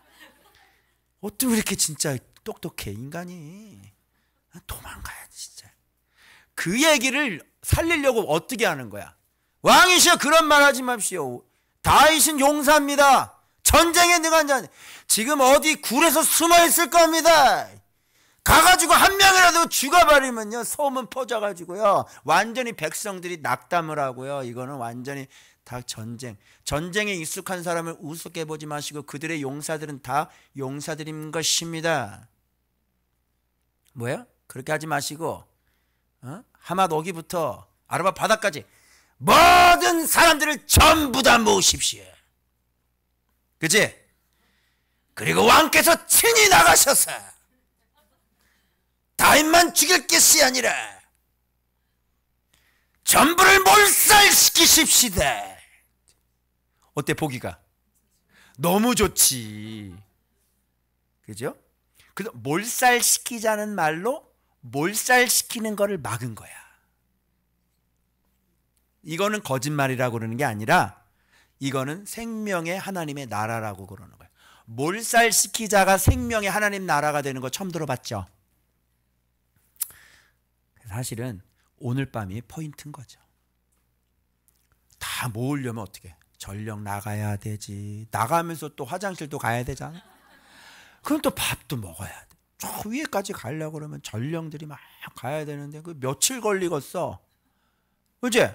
어쩜 이렇게 진짜 똑똑해 인간이. 도망가야지 진짜. 그 얘기를 살리려고 어떻게 하는 거야? 왕이시여 그런 말 하지 마십시오. 다윗은 용사입니다. 전쟁에 능한 자. 지금 어디 굴에서 숨어 있을 겁니다. 가가지고 한 명이라도 죽어버리면요 소문 퍼져가지고요 완전히 백성들이 낙담을 하고요. 이거는 완전히 다 전쟁에 익숙한 사람을 우습게 보지 마시고 그들의 용사들은 다 용사들인 것입니다. 뭐야? 그렇게 하지 마시고 하맛 오기부터 아르바 바다까지 모든 사람들을 전부 다 모으십시오. 그치? 그리고 왕께서 친히 나가셔서 다윗만 죽일 것이 아니라 전부를 몰살시키십시다. 어때 보기가? 너무 좋지. 그죠? 그래서 몰살시키자는 말로 몰살시키는 거를 막은 거야. 이거는 거짓말이라고 그러는 게 아니라 이거는 생명의 하나님의 나라라고 그러는 거예요. 몰살시키자가 생명의 하나님 나라가 되는 거 처음 들어봤죠? 사실은 오늘 밤이 포인트인 거죠. 다 모으려면 어떻게? 전력 나가야 되지. 나가면서 또 화장실도 가야 되잖아. 그럼 또 밥도 먹어야 돼. 저 위에까지 가려고 그러면 전령들이 막 가야 되는데 그 며칠 걸리겠어. 그치?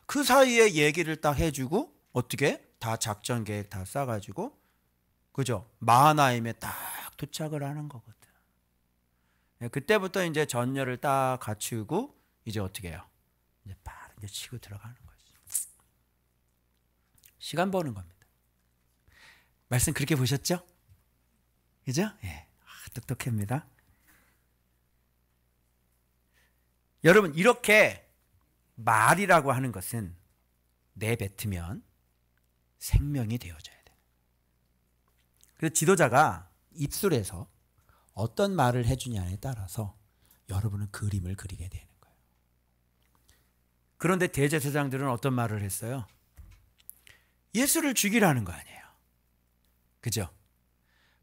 그 사이에 얘기를 딱 해주고 어떻게? 다 작전 계획 다 싸가지고 그죠? 마하나임에 딱 도착을 하는 거거든. 그때부터 이제 전열을 딱 갖추고 이제 어떻게 해요? 이제 바로 이제 치고 들어가는 거지. 시간 버는 겁니다. 말씀 그렇게 보셨죠? 그죠? 예. 똑똑합니다. 여러분 이렇게 말이라고 하는 것은 내뱉으면 생명이 되어져야 돼. 그래서 지도자가 입술에서 어떤 말을 해주냐에 따라서 여러분은 그림을 그리게 되는 거예요. 그런데 대제사장들은 어떤 말을 했어요? 예수를 죽이라는 거 아니에요. 그죠?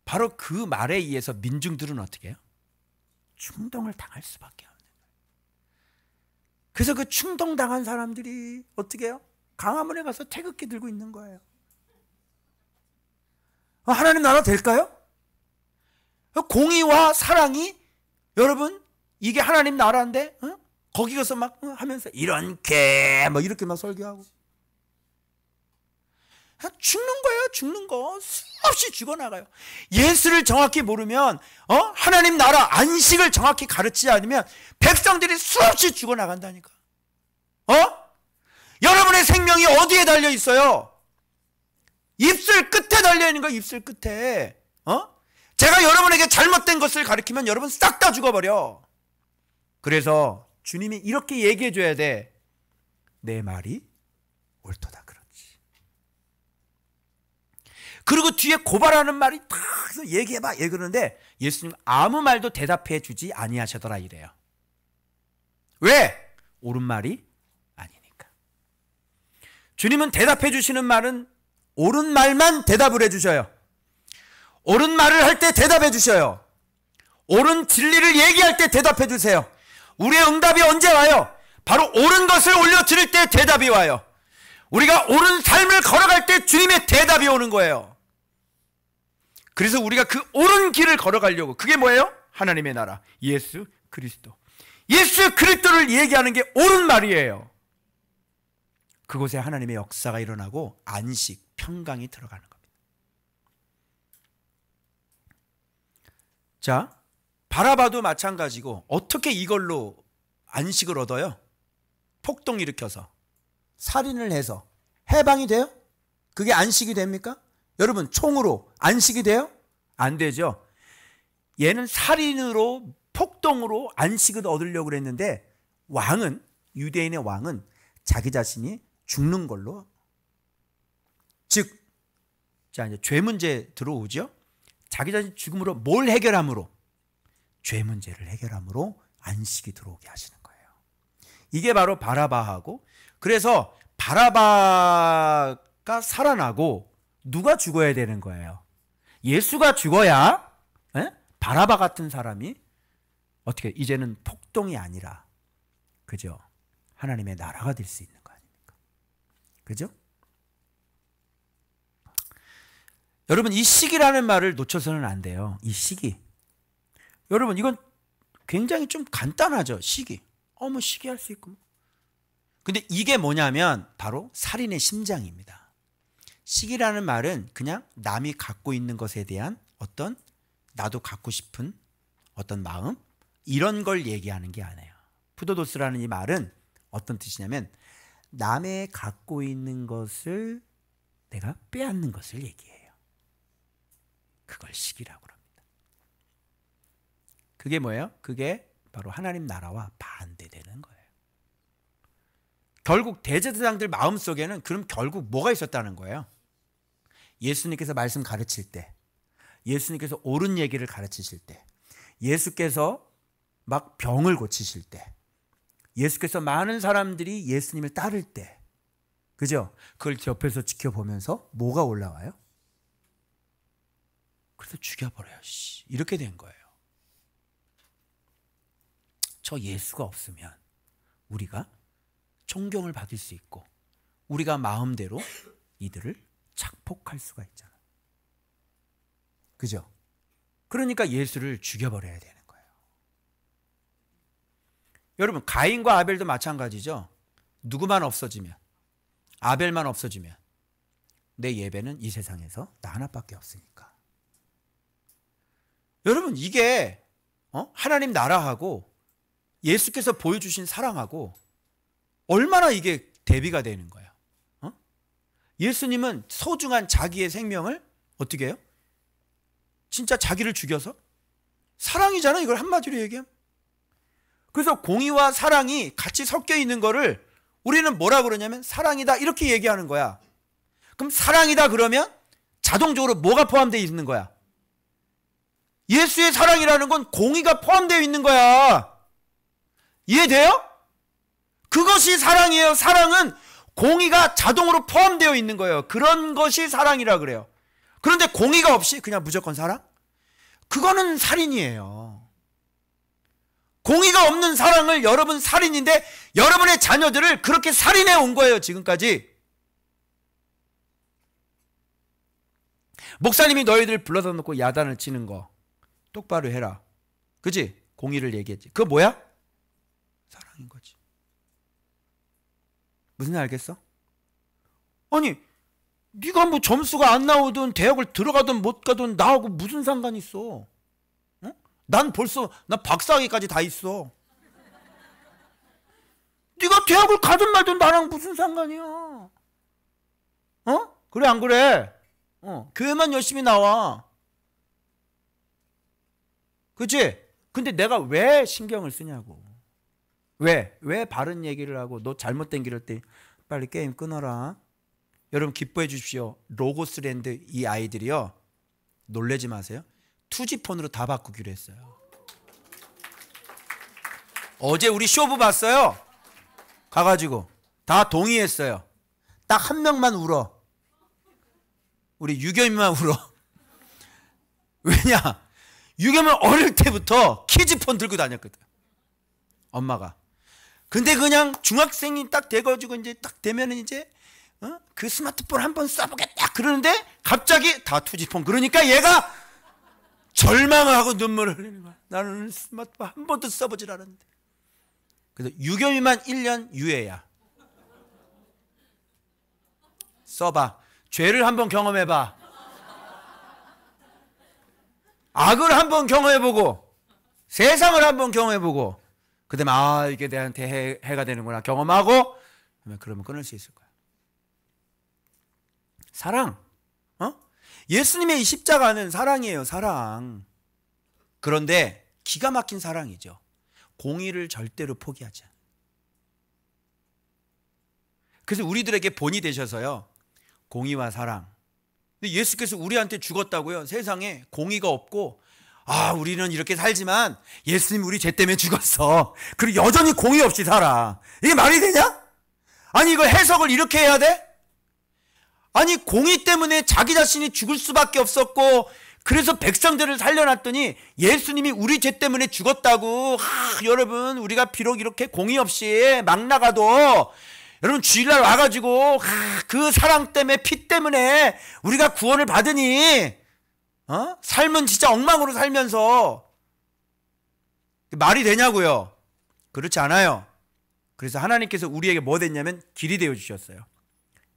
바로 그 말에 의해서 민중들은 어떻게 해요? 충동을 당할 수밖에 없는 거예요. 그래서 그 충동당한 사람들이 어떻게 해요? 광화문에 가서 태극기 들고 있는 거예요. 하나님 나라 될까요? 공의와 사랑이 여러분 이게 하나님 나라인데 거기 가서 막 하면서 이런 개 뭐 이렇게 막 설교하고 죽는 거예요. 죽는 거 수없이 죽어나가요. 예수를 정확히 모르면 하나님 나라 안식을 정확히 가르치지 않으면 백성들이 수없이 죽어나간다니까. 여러분의 생명이 어디에 달려 있어요? 입술 끝에 달려 있는 거예요. 입술 끝에. 제가 여러분에게 잘못된 것을 가르치면 여러분 싹 다 죽어버려. 그래서 주님이 이렇게 얘기해 줘야 돼. 내 말이 옳도다. 그렇지. 그리고 뒤에 고발하는 말이 다 얘기해봐. 그러는데 예수님 아무 말도 대답해 주지 아니하시더라 이래요. 왜? 옳은 말이 아니니까. 주님은 대답해 주시는 말은 옳은 말만 대답을 해 주셔요. 옳은 말을 할 때 대답해 주셔요. 옳은 진리를 얘기할 때 대답해 주세요. 우리의 응답이 언제 와요? 바로 옳은 것을 올려드릴 때 대답이 와요. 우리가 옳은 삶을 걸어갈 때 주님의 대답이 오는 거예요. 그래서 우리가 그 옳은 길을 걸어가려고, 그게 뭐예요? 하나님의 나라, 예수 그리스도. 예수 그리스도를 얘기하는 게 옳은 말이에요. 그곳에 하나님의 역사가 일어나고 안식, 평강이 들어가는 겁니다. 자, 바라바도 마찬가지고 어떻게 이걸로 안식을 얻어요? 폭동 일으켜서 살인을 해서 해방이 돼요? 그게 안식이 됩니까? 여러분 총으로 안식이 돼요? 안 되죠. 얘는 살인으로 폭동으로 안식을 얻으려고 그랬는데 왕은, 유대인의 왕은 자기 자신이 죽는 걸로, 즉 자 이제 죄 문제 들어오죠. 자기 자신 죽음으로 뭘 해결함으로? 죄 문제를 해결함으로 안식이 들어오게 하시는 거예요. 이게 바로 바라바하고, 그래서 바라바가 살아나고 누가 죽어야 되는 거예요? 예수가 죽어야 바라바 같은 사람이 어떻게 이제는 폭동이 아니라, 그죠? 하나님의 나라가 될 수 있는 거 아닙니까? 그죠? 여러분, 이 시기라는 말을 놓쳐서는 안 돼요. 이 시기. 여러분, 이건 굉장히 좀 간단하죠. 시기. 뭐 시기할 수 있고. 근데 이게 뭐냐면 바로 살인의 심장입니다. 시기라는 말은 그냥 남이 갖고 있는 것에 대한 어떤 나도 갖고 싶은 어떤 마음, 이런 걸 얘기하는 게 아니에요. 푸도도스라는 이 말은 어떤 뜻이냐면 남의 갖고 있는 것을 내가 빼앗는 것을 얘기해요. 그걸 시기라고 합니다. 그게 뭐예요? 그게 바로 하나님 나라와 반대되는 거예요. 결국 대제사장들 마음속에는 그럼 결국 뭐가 있었다는 거예요? 예수님께서 말씀 가르칠 때, 예수님께서 옳은 얘기를 가르치실 때, 예수께서 막 병을 고치실 때, 예수께서 많은 사람들이 예수님을 따를 때, 그죠? 그걸 옆에서 지켜보면서 뭐가 올라와요? 그래서 죽여버려요. 이렇게 된 거예요. 저 예수가 없으면 우리가 존경을 받을 수 있고 우리가 마음대로 이들을 착폭할 수가 있잖아요. 그죠? 그러니까 예수를 죽여버려야 되는 거예요. 여러분, 가인과 아벨도 마찬가지죠. 누구만 없어지면, 아벨만 없어지면 내 예배는 이 세상에서 나 하나밖에 없으니까. 여러분, 이게 하나님 나라하고 예수께서 보여주신 사랑하고 얼마나 이게 대비가 되는 거예요. 예수님은 소중한 자기의 생명을 어떻게 해요? 진짜 자기를 죽여서? 사랑이잖아, 이걸 한마디로 얘기하면. 그래서 공의와 사랑이 같이 섞여 있는 거를 우리는 뭐라 그러냐면 사랑이다, 이렇게 얘기하는 거야. 그럼 사랑이다 그러면 자동적으로 뭐가 포함되어 있는 거야? 예수의 사랑이라는 건 공의가 포함되어 있는 거야. 이해돼요? 그것이 사랑이에요. 사랑은 공의가 자동으로 포함되어 있는 거예요. 그런 것이 사랑이라 그래요. 그런데 공의가 없이 그냥 무조건 사랑? 그거는 살인이에요. 공의가 없는 사랑을 여러분 살인인데 여러분의 자녀들을 그렇게 살인해 온 거예요, 지금까지. 목사님이 너희들 불러다 놓고 야단을 치는 거 똑바로 해라. 그지? 공의를 얘기했지. 그거 뭐야? 사랑인 거지. 무슨 말 알겠어? 아니, 네가 뭐 점수가 안 나오든 대학을 들어가든 못 가든 나하고 무슨 상관이 있어? 난 벌써 나 박사학위까지 다 있어. 네가 대학을 가든 말든 나랑 무슨 상관이야? 그래 안 그래? 교회만 열심히 나와. 그치? 근데 내가 왜 신경을 쓰냐고. 왜 바른 얘기를 하고 너 잘못된 길을 때 빨리 게임 끊어라. 여러분 기뻐해 주십시오. 로고스랜드 이 아이들이요, 놀래지 마세요. 투지폰으로 다 바꾸기로 했어요. 어제 우리 쇼부 봤어요. 가가지고 다 동의했어요. 딱 한 명만 울어. 우리 유겸이만 울어. 왜냐? 유겸은 어릴 때부터 키즈폰 들고 다녔거든, 엄마가. 근데 그냥 중학생이 딱 돼가지고 이제 딱 되면은 이제 그 스마트폰 한번 써보겠다 그러는데 갑자기 다 투지폰. 그러니까 얘가 절망을 하고 눈물을 흘리는 거야. 나는 스마트폰 한 번도 써보질 않았는데. 그래서 유겸이만 1년 유예야. 써봐. 죄를 한번 경험해봐. 악을 한번 경험해보고 세상을 한번 경험해보고 그 다음에 이게 내한테 해가 되는구나 경험하고 그러면 끊을 수 있을 거야. 사랑. 예수님의 이 십자가는 사랑이에요. 사랑. 그런데 기가 막힌 사랑이죠. 공의를 절대로 포기하지 않아요. 그래서 우리들에게 본이 되셔서요, 공의와 사랑. 근데 예수께서 우리한테 죽었다고요. 세상에 공의가 없고 우리는 이렇게 살지만 예수님 우리 죄 때문에 죽었어. 그리고 여전히 공의 없이 살아. 이게 말이 되냐? 아니 이거 해석을 이렇게 해야 돼? 아니 공의 때문에 자기 자신이 죽을 수밖에 없었고 그래서 백성들을 살려놨더니 예수님이 우리 죄 때문에 죽었다고. 여러분, 우리가 비록 이렇게 공의 없이 막 나가도 여러분 주일날 와가지고 그 사랑 때문에, 피 때문에 우리가 구원을 받으니 삶은 진짜 엉망으로 살면서 말이 되냐고요? 그렇지 않아요. 그래서 하나님께서 우리에게 뭐 됐냐면 길이 되어 주셨어요.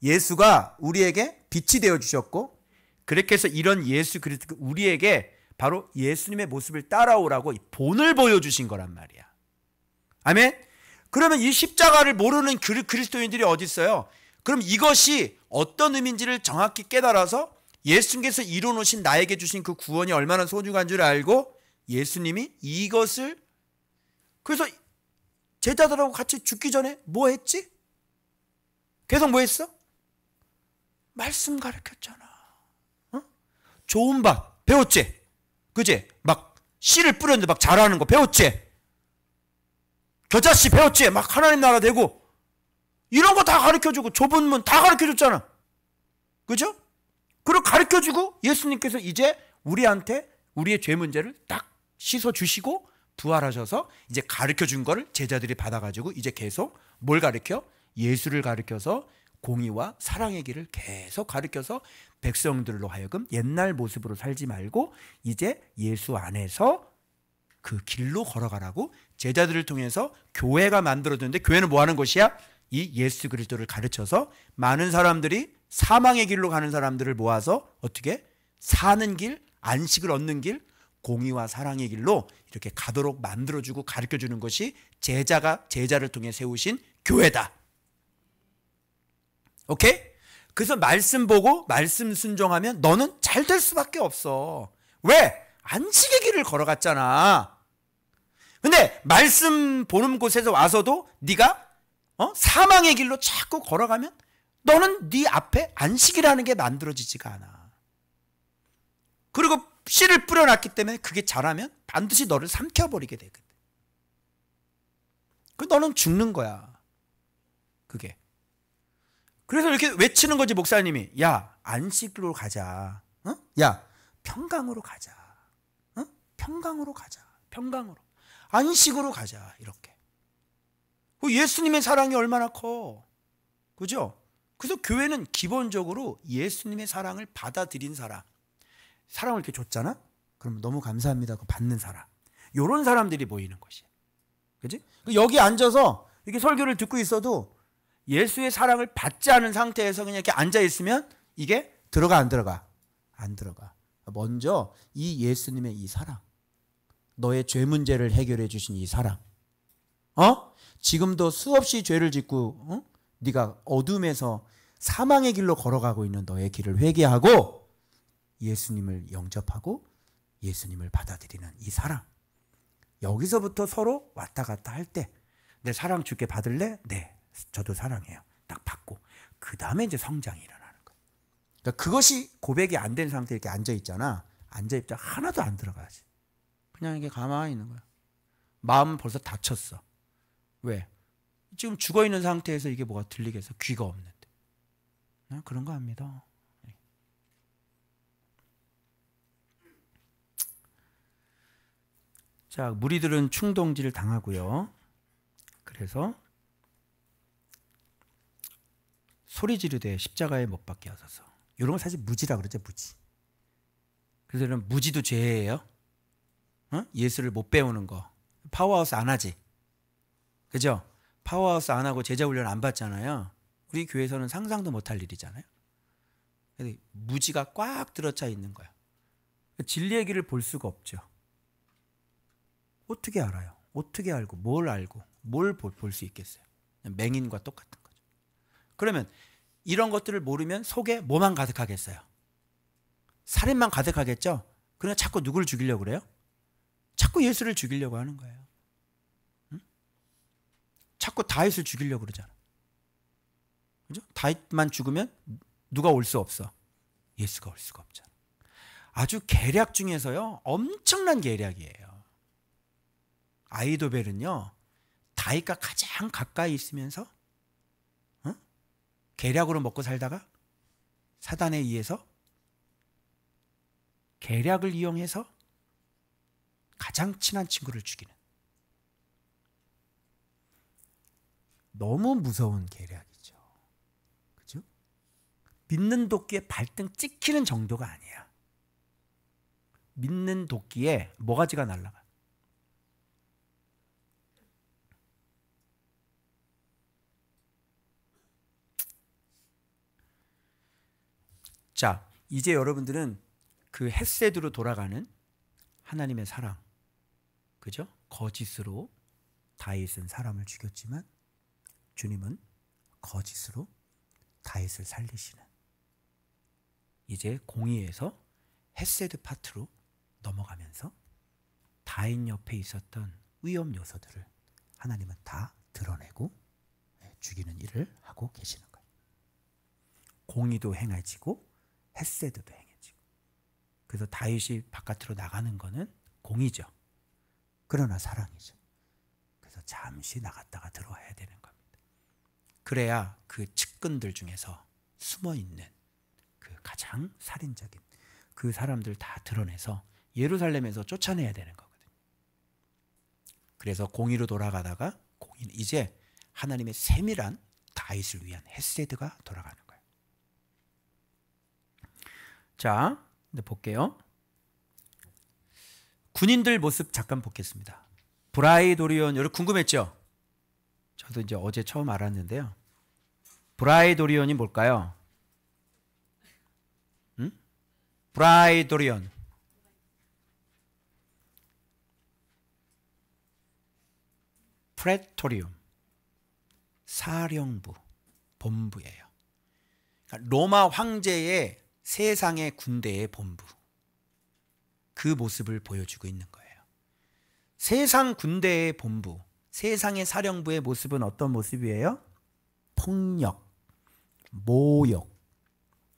예수가 우리에게 빛이 되어 주셨고, 그렇게 해서 이런 예수 그리스도 우리에게 바로 예수님의 모습을 따라오라고 본을 보여주신 거란 말이야. 아멘? 그러면 이 십자가를 모르는 그리스도인들이 어디 있어요? 그럼 이것이 어떤 의미인지를 정확히 깨달아서 예수님께서 이루어놓으신 나에게 주신 그 구원이 얼마나 소중한 줄 알고 예수님이 이것을, 그래서 제자들하고 같이 죽기 전에 뭐 했지? 계속 뭐 했어? 말씀 가르쳤잖아. 좋은 밥 배웠지? 그지? 막 씨를 뿌렸는데 막 자라는 거 배웠지? 겨자씨 배웠지? 막 하나님 나라 되고 이런 거 다 가르쳐주고 좁은 문 다 가르쳐줬잖아. 그죠? 그리고 가르쳐주고 예수님께서 이제 우리한테 우리의 죄 문제를 딱 씻어주시고 부활하셔서 이제 가르쳐준 거를 제자들이 받아가지고 이제 계속 뭘 가르쳐? 예수를 가르쳐서 공의와 사랑의 길을 계속 가르쳐서 백성들로 하여금 옛날 모습으로 살지 말고 이제 예수 안에서 그 길로 걸어가라고 제자들을 통해서 교회가 만들어졌는데, 교회는 뭐 하는 것이야? 이 예수 그리스도를 가르쳐서 많은 사람들이 사망의 길로 가는 사람들을 모아서 어떻게? 사는 길, 안식을 얻는 길, 공의와 사랑의 길로 이렇게 가도록 만들어주고 가르쳐주는 것이 제자를 통해 세우신 교회다. 오케이? 그래서 말씀 보고 말씀 순종하면 너는 잘 될 수밖에 없어. 왜? 안식의 길을 걸어갔잖아. 근데 말씀 보는 곳에서 와서도 네가 사망의 길로 자꾸 걸어가면 너는 네 앞에 안식이라는 게 만들어지지가 않아. 그리고 씨를 뿌려놨기 때문에 그게 자라면 반드시 너를 삼켜버리게 되거든. 그 너는 죽는 거야. 그게. 그래서 이렇게 외치는 거지, 목사님이. 야, 안식으로 가자. 야, 평강으로 가자. 평강으로 가자. 평강으로. 안식으로 가자. 이렇게. 예수님의 사랑이 얼마나 커. 그죠? 그래서 교회는 기본적으로 예수님의 사랑을 받아들인 사람. 사랑을 이렇게 줬잖아? 그럼 너무 감사합니다. 그 받는 사람. 요런 사람들이 모이는 것이야. 그지? 여기 앉아서 이렇게 설교를 듣고 있어도 예수의 사랑을 받지 않은 상태에서 그냥 이렇게 앉아있으면 이게 들어가 안 들어가? 안 들어가. 먼저 이 예수님의 이 사랑, 너의 죄 문제를 해결해 주신 이 사랑, 지금도 수없이 죄를 짓고 네가 어둠에서 사망의 길로 걸어가고 있는 너의 길을 회개하고 예수님을 영접하고 예수님을 받아들이는 이 사랑, 여기서부터 서로 왔다 갔다 할 때 내 사랑 주께 받을래? 네, 저도 사랑해요. 딱 받고 그 다음에 이제 성장이 일어나는 거예요. 그러니까 그것이 고백이 안 된 상태에 이렇게 앉아있잖아. 앉아있자 하나도 안 들어가지. 그냥 이렇게 가만히 있는 거야. 마음은 벌써 다쳤어. 왜? 지금 죽어있는 상태에서 이게 뭐가 들리겠어? 귀가 없는데. 그런 거 합니다. 자, 무리들은 충동질을 당하고요. 그래서 소리 지르되 십자가에 못 박게 하소서. 이런 거 사실 무지라 그러죠, 무지. 그래서 이런 무지도 죄예요. 예수를 못 배우는 거. 파워하우스 안 하지. 그죠? 파워하우스 안 하고 제자 훈련 안 받잖아요. 우리 교회에서는 상상도 못할 일이잖아요. 무지가 꽉 들어차 있는 거야. 진리의 길을 볼 수가 없죠. 어떻게 알아요? 어떻게 알고 뭘 볼 수 있겠어요? 맹인과 똑같은 거죠. 그러면 이런 것들을 모르면 속에 뭐만 가득하겠어요? 살인만 가득하겠죠? 그러니까 자꾸 누구를 죽이려고 그래요? 자꾸 예수를 죽이려고 하는 거예요. 응? 자꾸 다윗을 죽이려고 그러잖아. 그죠? 다윗만 죽으면 누가 올 수 없어? 예수가 올 수가 없잖아. 아주 계략 중에서요, 엄청난 계략이에요. 아히도벨은요, 다윗과 가장 가까이 있으면서 계략으로 먹고 살다가 사단에 의해서 계략을 이용해서 가장 친한 친구를 죽이는, 너무 무서운 계략이죠. 그죠? 믿는 도끼에 발등 찍히는 정도가 아니야. 믿는 도끼에 모가지가 날아가. 자, 이제 여러분들은 그 헤세드로 돌아가는 하나님의 사랑, 그죠? 거짓으로 다윗은 사람을 죽였지만 주님은 거짓으로 다윗을 살리시는, 이제 공의에서 헤세드 파트로 넘어가면서 다윗 옆에 있었던 위험 요소들을 하나님은 다 드러내고 죽이는 일을 하고 계시는 거예요. 공의도 행해지고 헤세드도 행해지고. 그래서 다윗이 바깥으로 나가는 거는 공의죠. 그러나 사랑이죠. 그래서 잠시 나갔다가 들어와야 되는 겁니다. 그래야 그 측근들 중에서 숨어있는 그 가장 살인적인 그 사람들 다 드러내서 예루살렘에서 쫓아내야 되는 거거든요. 그래서 공의로 돌아가다가 공의는 이제 하나님의 세밀한 다윗을 위한 헤세드가 돌아가는 거예요. 자, 이제 볼게요. 군인들 모습 잠깐 보겠습니다. 브라이도리온, 여러분 궁금했죠? 저도 이제 어제 처음 알았는데요. 브라이도리온이 뭘까요? 브라이도리온. 프레토리움. 사령부, 본부예요. 그러니까 로마 황제의 세상의 군대의 본부, 그 모습을 보여주고 있는 거예요. 세상 군대의 본부, 세상의 사령부의 모습은 어떤 모습이에요? 폭력, 모욕,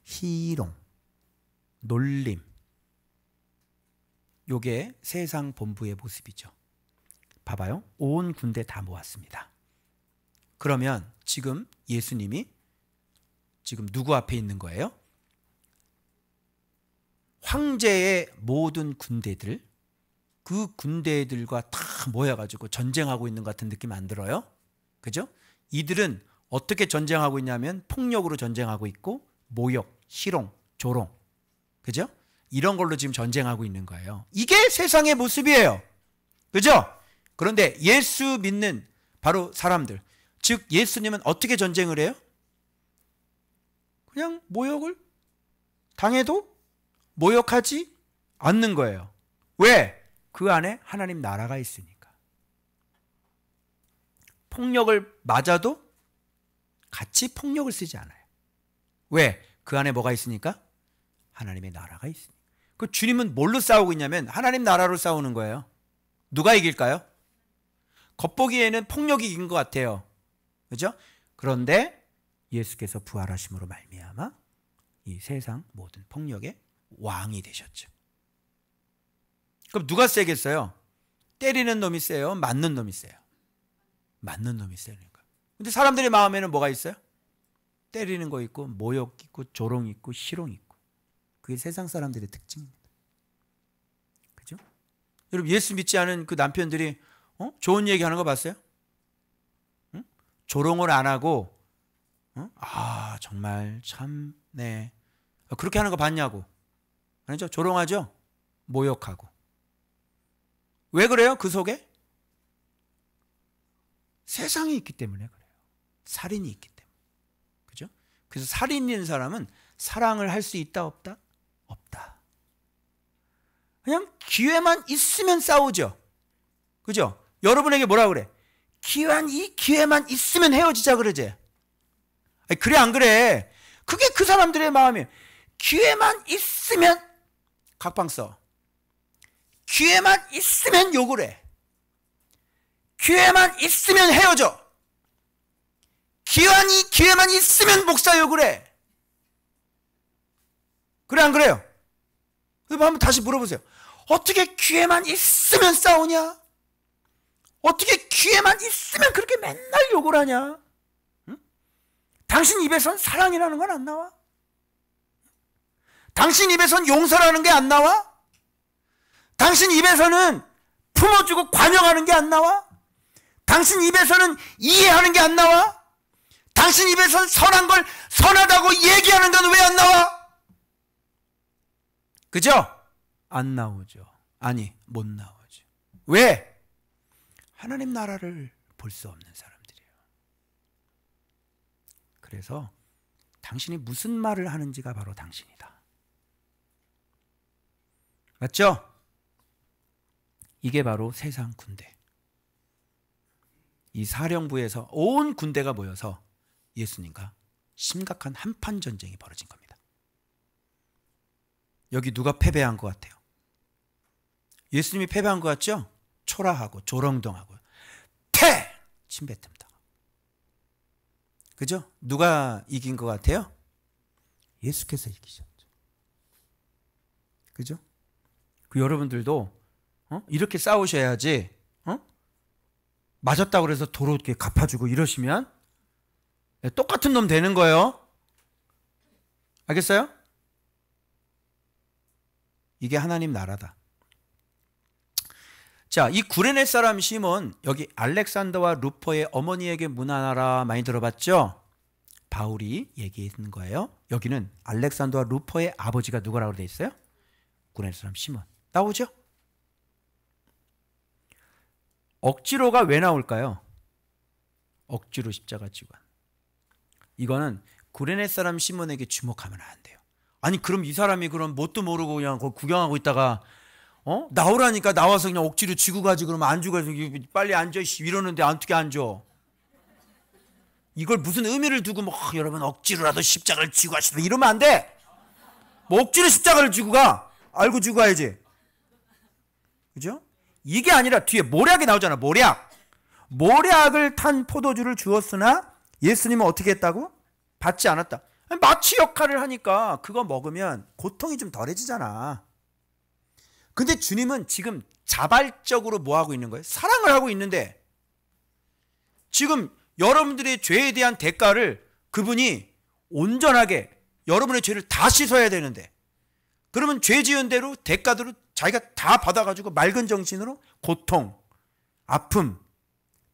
희롱, 놀림. 요게 세상 본부의 모습이죠. 봐봐요. 온 군대 다 모았습니다. 그러면 지금 예수님이 지금 누구 앞에 있는 거예요? 황제의 모든 군대들, 그 군대들과 다 모여가지고 전쟁하고 있는 것 같은 느낌 안 들어요? 그죠? 이들은 어떻게 전쟁하고 있냐면 폭력으로 전쟁하고 있고 모욕, 희롱, 조롱, 그죠? 이런 걸로 지금 전쟁하고 있는 거예요. 이게 세상의 모습이에요. 그죠? 그런데 예수 믿는 바로 사람들, 즉 예수님은 어떻게 전쟁을 해요? 그냥 모욕을 당해도 모욕하지 않는 거예요. 왜? 그 안에 하나님 나라가 있으니까. 폭력을 맞아도 같이 폭력을 쓰지 않아요. 왜? 그 안에 뭐가 있으니까? 하나님의 나라가 있으니까. 그 주님은 뭘로 싸우고 있냐면 하나님 나라로 싸우는 거예요. 누가 이길까요? 겉보기에는 폭력이 이긴 것 같아요. 그죠? 그런데 예수께서 부활하심으로 말미암아 이 세상 모든 폭력의 왕이 되셨죠. 그럼 누가 세겠어요? 때리는 놈이 세요? 맞는 놈이 세요? 맞는 놈이 세니까. 근데 사람들의 마음에는 뭐가 있어요? 때리는 거 있고 모욕 있고 조롱 있고 희롱 있고. 그게 세상 사람들의 특징입니다. 그죠? 여러분 예수 믿지 않은 그 남편들이 좋은 얘기하는 거 봤어요? 응? 조롱을 안 하고 아 정말 참 네 그렇게 하는 거 봤냐고. 아니죠? 조롱하죠? 모욕하고. 왜 그래요? 그 속에? 세상이 있기 때문에 그래요. 살인이 있기 때문에. 그죠? 그래서 살인 있는 사람은 사랑을 할 수 있다 없다? 없다. 그냥 기회만 있으면 싸우죠. 그죠? 여러분에게 뭐라 그래? 이 기회만 있으면 헤어지자 그러지. 아니, 그래 안 그래? 그게 그 사람들의 마음이에요. 기회만 있으면 각방 써. 기회만 있으면 욕을 해. 기회만 있으면 헤어져. 기회만 있으면 목사 욕을 해. 그래 안 그래요? 그럼 한번 다시 물어보세요. 어떻게 기회만 있으면 싸우냐? 어떻게 기회만 있으면 그렇게 맨날 욕을 하냐? 응? 당신 입에선 사랑이라는 건 안 나와? 당신 입에선 용서라는 게 안 나와? 당신 입에서는 품어주고 관용하는 게 안 나와? 당신 입에서는 이해하는 게 안 나와? 당신 입에서는 선한 걸 선하다고 얘기하는 건 왜 안 나와? 그죠? 안 나오죠. 아니, 못 나오죠. 왜? 하나님 나라를 볼 수 없는 사람들이에요. 그래서 당신이 무슨 말을 하는지가 바로 당신이다. 맞죠? 이게 바로 세상 군대. 이 사령부에서 온 군대가 모여서 예수님과 심각한 한판 전쟁이 벌어진 겁니다. 여기 누가 패배한 것 같아요? 예수님이 패배한 것 같죠? 초라하고 조롱동하고 침뱉습니다. 그죠? 누가 이긴 것 같아요? 예수께서 이기셨죠. 그죠? 그 여러분들도 이렇게 싸우셔야지 맞았다고 그래서 도로 이렇게 갚아주고 이러시면 똑같은 놈 되는 거예요. 알겠어요? 이게 하나님 나라다. 자, 이 구레네 사람 시몬, 여기 알렉산더와 루포의 어머니에게 문안하라 많이 들어봤죠? 바울이 얘기했는 거예요. 여기는 알렉산더와 루포의 아버지가 누구라고 되어 있어요? 구레네 사람 시몬. 나오죠? 억지로가 왜 나올까요? 억지로 십자가 지고. 이거는 구레네 사람 시몬에게 주목하면 안 돼요. 아니 그럼 이 사람이 그럼 뭣도 모르고 그냥 구경하고 있다가 나오라니까 나와서 그냥 억지로 쥐고 가지 그러면 안 주고 빨리 앉아 이러는데 어떻게 앉아? 이걸 무슨 의미를 두고 여러분 억지로라도 십자가를 쥐고 가시다 이러면 안 돼. 뭐 억지로 십자가를 쥐고 가. 알고 쥐고 가야지. 그죠? 이게 아니라 뒤에 모략이 나오잖아. 모략을 탄 포도주를 주었으나 예수님은 어떻게 했다고? 받지 않았다. 마취 역할을 하니까 그거 먹으면 고통이 좀 덜해지잖아. 근데 주님은 지금 자발적으로 뭐 하고 있는 거예요? 사랑을 하고 있는데 지금 여러분들의 죄에 대한 대가를 그분이 온전하게 여러분의 죄를 다 씻어야 되는데 그러면 죄 지은 대로 대가대로 자기가 다 받아가지고 맑은 정신으로 고통, 아픔,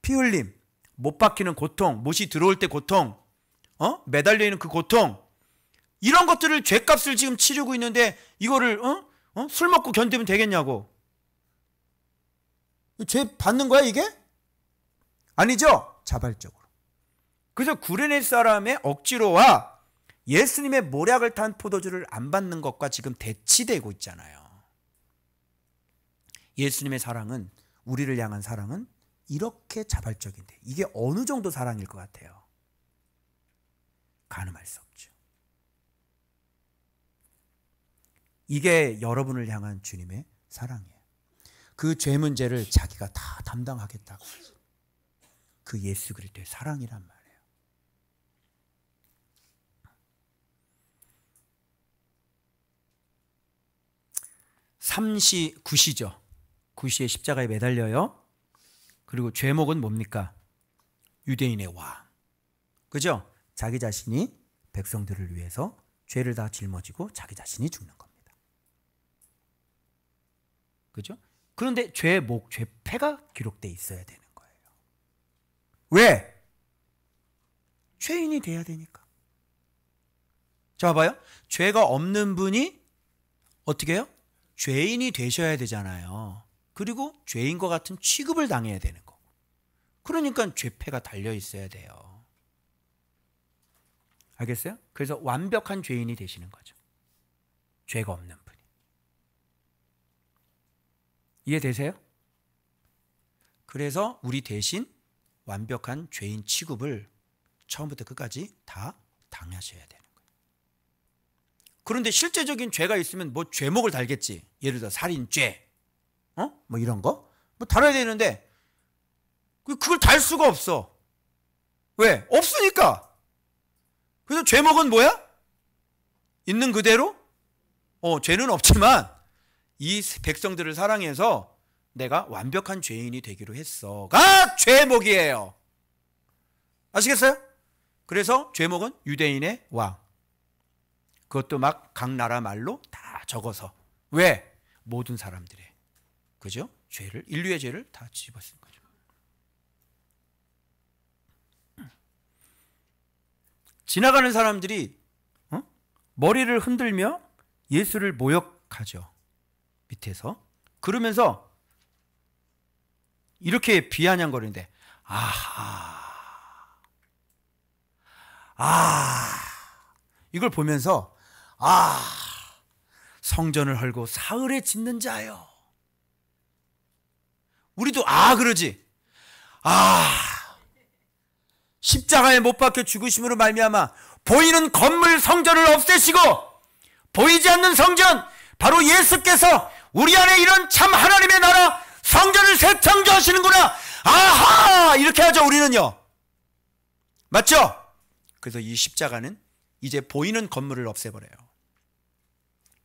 피 흘림, 못 박히는 고통, 못이 들어올 때 고통, 매달려 있는 그 고통 이런 것들을 죄값을 지금 치르고 있는데 이거를 술 먹고 견디면 되겠냐고. 죄 받는 거야 이게? 아니죠. 자발적으로. 그래서 구레네 사람의 억지로와 예수님의 모략을 탄 포도주를 안 받는 것과 지금 대치되고 있잖아요. 예수님의 사랑은, 우리를 향한 사랑은 이렇게 자발적인데 이게 어느 정도 사랑일 것 같아요? 가늠할 수 없죠. 이게 여러분을 향한 주님의 사랑이에요. 그 죄 문제를 자기가 다 담당하겠다고 하죠. 그 예수 그리스도의 사랑이란 말이에요. 삼시 구시죠. 구시에 십자가에 매달려요. 그리고 죄목은 뭡니까? 유대인의 왕. 그죠? 자기 자신이 백성들을 위해서 죄를 다 짊어지고 자기 자신이 죽는 겁니다. 그죠? 그런데 죄목, 죄패가 기록되어 있어야 되는 거예요. 왜? 죄인이 돼야 되니까. 자, 봐봐요. 죄가 없는 분이 어떻게 해요? 죄인이 되셔야 되잖아요. 그리고 죄인과 같은 취급을 당해야 되는 거고. 그러니까 죄패가 달려 있어야 돼요. 알겠어요? 그래서 완벽한 죄인이 되시는 거죠. 죄가 없는 분이. 이해되세요? 그래서 우리 대신 완벽한 죄인 취급을 처음부터 끝까지 다 당하셔야 되는 거예요. 그런데 실제적인 죄가 있으면 뭐 죄목을 달겠지. 예를 들어 살인죄, 뭐 이런 거 뭐 달아야 되는데 그걸 달 수가 없어. 왜? 없으니까. 그래서 죄목은 뭐야? 있는 그대로? 죄는 없지만 이 백성들을 사랑해서 내가 완벽한 죄인이 되기로 했어가 죄목이에요. 아시겠어요? 그래서 죄목은 유대인의 왕. 그것도 막 각 나라 말로 다 적어서. 왜? 모든 사람들의 그죠? 인류의 죄를 다 뒤집어 쓴 거죠. 지나가는 사람들이 머리를 흔들며 예수를 모욕하죠. 밑에서. 그러면서 이렇게 비아냥거리는데, 이걸 보면서 성전을 헐고 사흘에 짓는 자요. 우리도 그러지. 십자가에 못 박혀 죽으심으로 말미암아 보이는 건물 성전을 없애시고 보이지 않는 성전, 바로 예수께서 우리 안에 이런 참 하나님의 나라 성전을 재창조하시는구나. 이렇게 하죠. 우리는요. 맞죠? 그래서 이 십자가는 이제 보이는 건물을 없애버려요.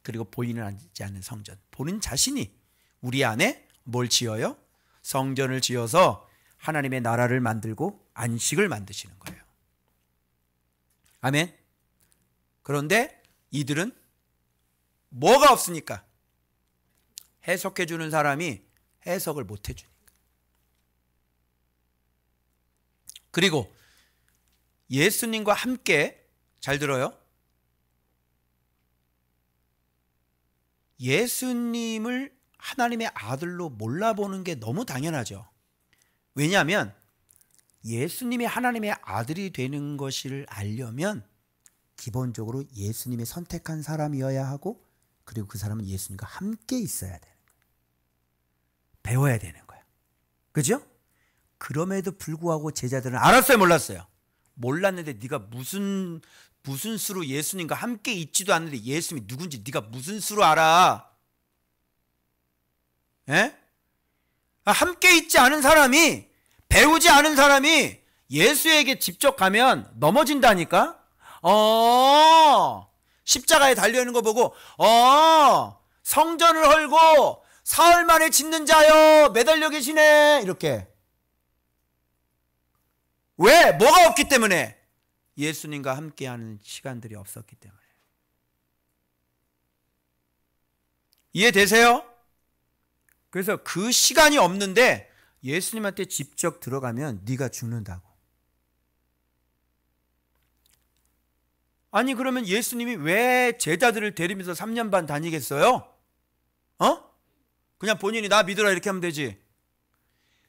그리고 보이지 않는 성전, 보는 자신이 우리 안에 뭘 지어요? 성전을 지어서 하나님의 나라를 만들고 안식을 만드시는 거예요. 아멘. 그런데 이들은 뭐가 없으니까? 해석해 주는 사람이 해석을 못 해주니까. 그리고 예수님과 함께, 잘 들어요, 예수님을 하나님의 아들로 몰라보는 게 너무 당연하죠. 왜냐하면 예수님이 하나님의 아들이 되는 것을 알려면 기본적으로 예수님이 선택한 사람이어야 하고, 그리고 그 사람은 예수님과 함께 있어야 되는 거예요. 배워야 되는 거예요. 그죠? 그럼에도 불구하고 제자들은 알았어요, 몰랐어요? 몰랐는데 네가 무슨 수로 예수님과 함께 있지도 않는데 예수님이 누군지 네가 무슨 수로 알아? 예? 함께 있지 않은 사람이, 배우지 않은 사람이 예수에게 직접 가면 넘어진다니까? 십자가에 달려있는 거 보고 성전을 헐고 사흘 만에 짓는 자여 매달려 계시네, 이렇게. 왜? 뭐가 없기 때문에? 예수님과 함께하는 시간들이 없었기 때문에. 이해되세요? 그래서 그 시간이 없는데 예수님한테 직접 들어가면 네가 죽는다고. 아니 그러면 예수님이 왜 제자들을 데리면서 3년 반 다니겠어요? 그냥 본인이 나 믿으라 이렇게 하면 되지.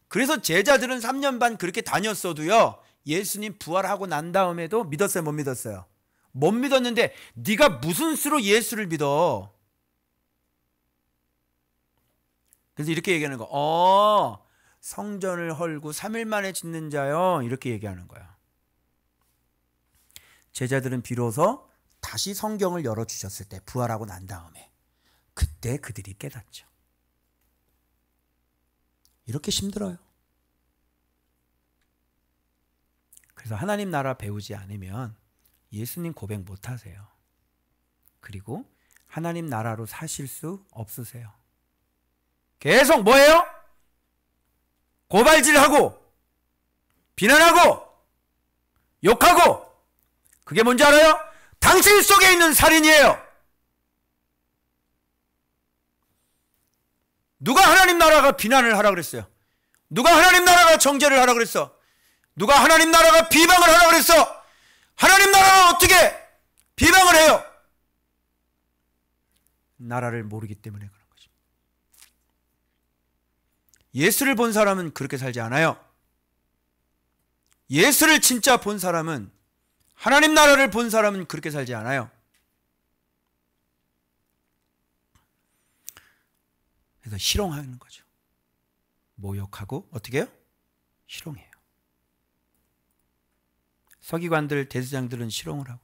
그래서 제자들은 3년 반 그렇게 다녔어도요, 예수님 부활하고 난 다음에도 믿었어요, 못 믿었어요? 못 믿었는데 네가 무슨 수로 예수를 믿어? 그래서 이렇게 얘기하는 거. 성전을 헐고 3일 만에 짓는 자요, 이렇게 얘기하는 거야. 제자들은 비로소 다시 성경을 열어주셨을 때, 부활하고 난 다음에, 그때 그들이 깨닫죠. 이렇게 힘들어요. 그래서 하나님 나라 배우지 않으면 예수님 고백 못 하세요. 그리고 하나님 나라로 사실 수 없으세요. 계속 뭐예요? 고발질하고 비난하고 욕하고. 그게 뭔지 알아요? 당신 속에 있는 살인이에요. 누가 하나님 나라가 비난을 하라 그랬어요? 누가 하나님 나라가 정죄를 하라 그랬어? 누가 하나님 나라가 비방을 하라 그랬어? 하나님 나라가 어떻게 비방을 해요? 나라를 모르기 때문에 그런 것입니다. 예수를 본 사람은 그렇게 살지 않아요. 예수를 진짜 본 사람은, 하나님 나라를 본 사람은 그렇게 살지 않아요. 그래서 희롱하는 거죠. 모욕하고 어떻게 해요? 희롱해요. 서기관들, 대제사장들은 희롱을 하고,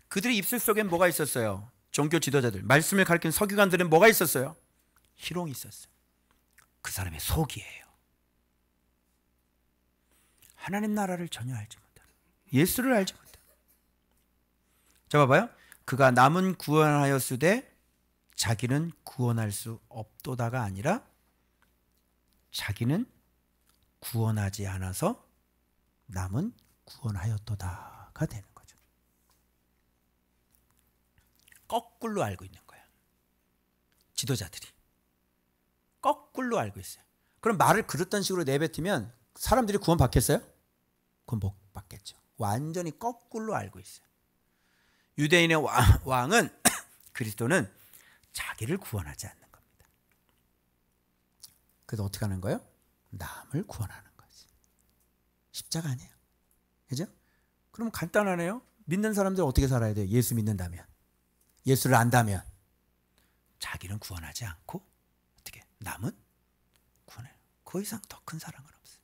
그들의 입술 속엔 뭐가 있었어요? 종교 지도자들, 말씀을 가르치는 서기관들은 뭐가 있었어요? 희롱이 있었어요. 그 사람의 속이에요. 하나님 나라를 전혀 알지 못하는, 예수를 알지 못하는. 자, 봐봐요. 그가 남은 구원하였으되 자기는 구원할 수 없도다가 아니라 자기는 구원하지 않아서 남은 구원하였도다가 되는 거죠. 거꾸로 알고 있는 거야, 지도자들이. 거꾸로 알고 있어요. 그럼 말을 그렇던 식으로 내뱉으면 사람들이 구원 받겠어요? 구원 못 받겠죠. 완전히 거꾸로 알고 있어요. 유대인의 왕은 그리스도는 자기를 구원하지 않는 겁니다. 그래서 어떻게 하는 거예요? 남을 구원하는 거지. 십자가 아니에요. 그죠? 그럼 간단하네요. 믿는 사람들 어떻게 살아야 돼요? 예수 믿는다면, 예수를 안다면 자기는 구원하지 않고 어떻게 남은 구원해요. 그 이상 더 큰 사랑은 없어요.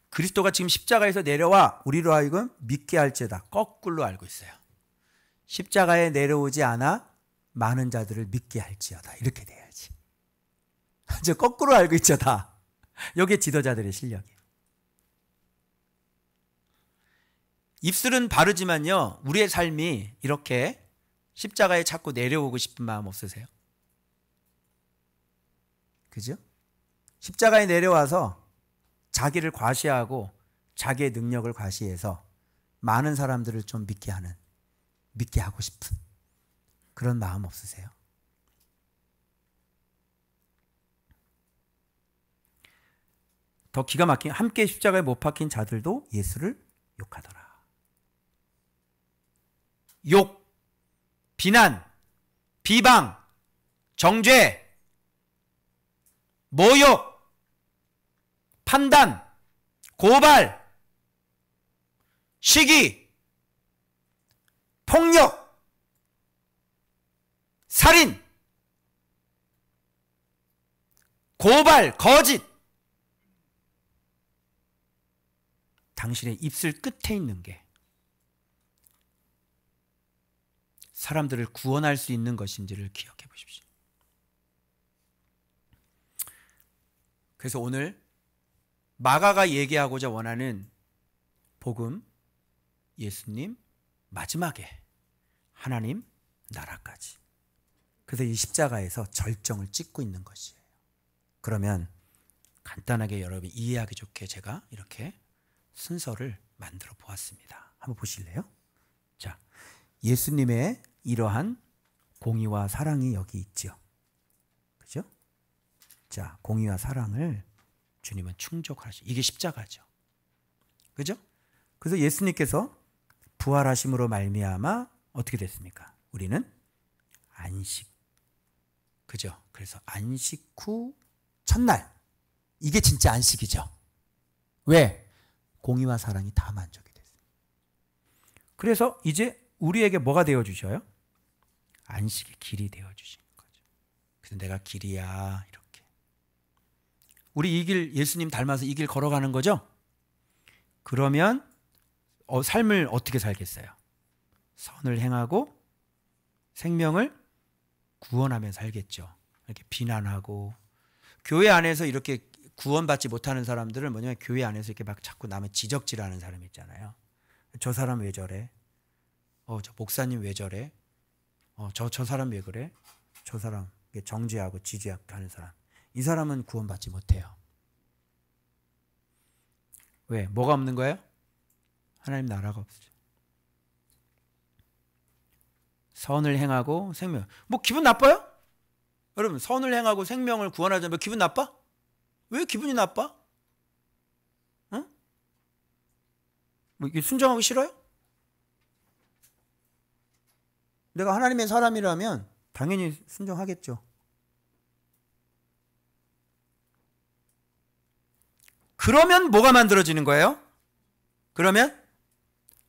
그리스도가 지금 십자가에서 내려와 우리로 하여금 믿게 할지어다. 거꾸로 알고 있어요. 십자가에 내려오지 않아 많은 자들을 믿게 할지어다. 이렇게 돼야지. 저 거꾸로 알고 있죠, 다. 여기에 지도자들의 실력이에요. 입술은 바르지만요, 우리의 삶이 이렇게 십자가에 자꾸 내려오고 싶은 마음 없으세요? 그죠? 십자가에 내려와서 자기를 과시하고 자기의 능력을 과시해서 많은 사람들을 좀 믿게 하고 싶은 그런 마음 없으세요? 더 기가 막힌, 함께 십자가에 못 박힌 자들도 예수를 욕하더라. 욕, 비난, 비방, 정죄, 모욕, 판단, 고발, 시기, 폭력, 살인, 고발, 거짓. 당신의 입술 끝에 있는 게 사람들을 구원할 수 있는 것인지를 기억해 보십시오. 그래서 오늘 마가가 얘기하고자 원하는 복음, 예수님, 마지막에 하나님 나라까지. 그래서 이 십자가에서 절정을 찍고 있는 것이에요. 그러면 간단하게 여러분이 이해하기 좋게 제가 이렇게 순서를 만들어 보았습니다. 한번 보실래요? 자, 예수님의 이러한 공의와 사랑이 여기 있죠. 그죠? 자, 공의와 사랑을 주님은 충족하시. 이게 십자가죠. 그죠? 그래서 예수님께서 부활하심으로 말미암아 어떻게 됐습니까? 우리는 안식. 그죠? 그래서 안식 후 첫날. 이게 진짜 안식이죠. 왜? 공의와 사랑이 다 만족이 됐어요. 그래서 이제 우리에게 뭐가 되어주셔요? 안식의 길이 되어주시는 거죠. 그래서 내가 길이야, 이렇게. 우리 이 길, 예수님 닮아서 이 길 걸어가는 거죠? 그러면 삶을 어떻게 살겠어요? 선을 행하고 생명을 구원하며 살겠죠. 이렇게 비난하고, 교회 안에서 이렇게 구원받지 못하는 사람들은 뭐냐면 교회 안에서 이렇게 막 자꾸 남의 지적질하는 사람 있잖아요. 저 사람 왜 저래? 저 목사님 왜 저래? 저 사람 왜 그래? 저 사람 정죄하고 지지하는 사람. 이 사람은 구원받지 못해요. 왜? 뭐가 없는 거예요? 하나님 나라가 없어요. 선을 행하고 생명. 뭐 기분 나빠요? 여러분, 선을 행하고 생명을 구원하자면 기분 나빠? 왜 기분이 나빠? 응? 뭐 이게 순종하기 싫어요? 내가 하나님의 사람이라면 당연히 순종하겠죠. 그러면 뭐가 만들어지는 거예요? 그러면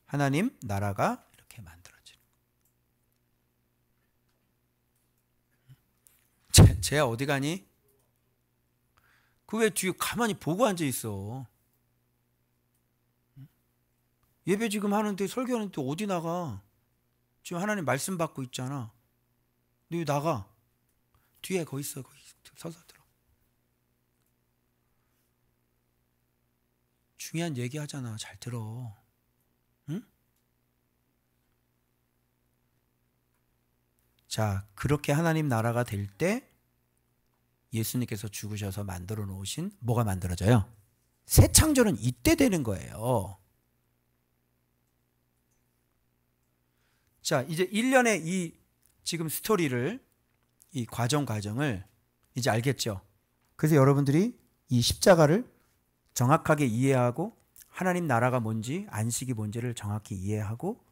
하나님 나라가 이렇게 만들어지는 거예요. 쟤야 어디 가니? 그 왜 뒤에 가만히 보고 앉아 있어? 예배 지금 하는데, 설교하는데 어디 나가? 지금 하나님 말씀 받고 있잖아. 너 왜 나가? 뒤에 거기 있어. 거기 서서 들어. 중요한 얘기 하잖아. 잘 들어. 응? 자, 그렇게 하나님 나라가 될 때 예수님께서 죽으셔서 만들어 놓으신 뭐가 만들어져요? 새 창조는 이때 되는 거예요. 자, 이제 1년의 이 지금 스토리를, 이 과정을 이제 알겠죠? 그래서 여러분들이 이 십자가를 정확하게 이해하고 하나님 나라가 뭔지, 안식이 뭔지를 정확히 이해하고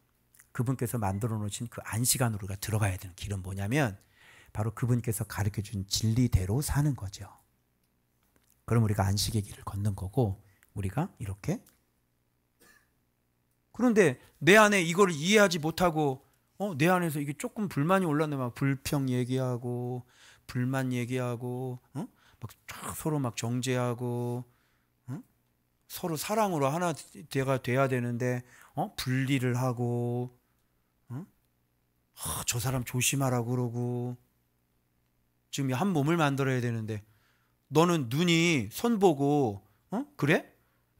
그분께서 만들어 놓으신 그 안식 안으로 우리가 들어가야 되는 길은 뭐냐면 바로 그분께서 가르쳐 준 진리대로 사는 거죠. 그럼 우리가 안식의 길을 걷는 거고, 우리가 이렇게. 그런데 내 안에 이걸 이해하지 못하고 내 안에서 이게 조금 불만이 올랐네. 막 불평 얘기하고 불만 얘기하고 막 서로 막 정죄하고 서로 사랑으로 하나 돼야 되는데 분리를 하고 저 사람 조심하라고 그러고, 지금 한 몸을 만들어야 되는데 너는 눈이 손 보고 그래?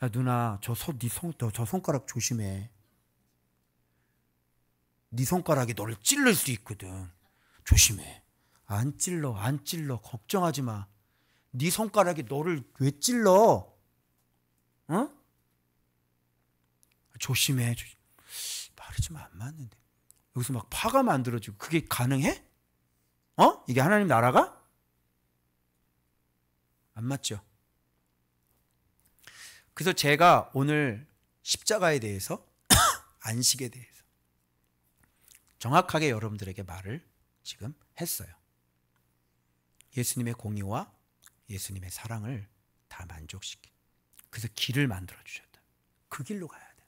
야 누나 저 손가락 조심해. 네 손가락이 너를 찔릴 수 있거든. 조심해. 안 찔러 걱정하지 마. 네 손가락이 너를 왜 찔러? 조심해. 말이 좀 안 맞는데. 여기서 막 파가 만들어지고 그게 가능해? 이게 하나님 나라가? 안 맞죠? 그래서 제가 오늘 십자가에 대해서 안식에 대해서 정확하게 여러분들에게 말을 지금 했어요. 예수님의 공의와 예수님의 사랑을 다 만족시킨, 그래서 길을 만들어 주셨다. 그 길로 가야 돼.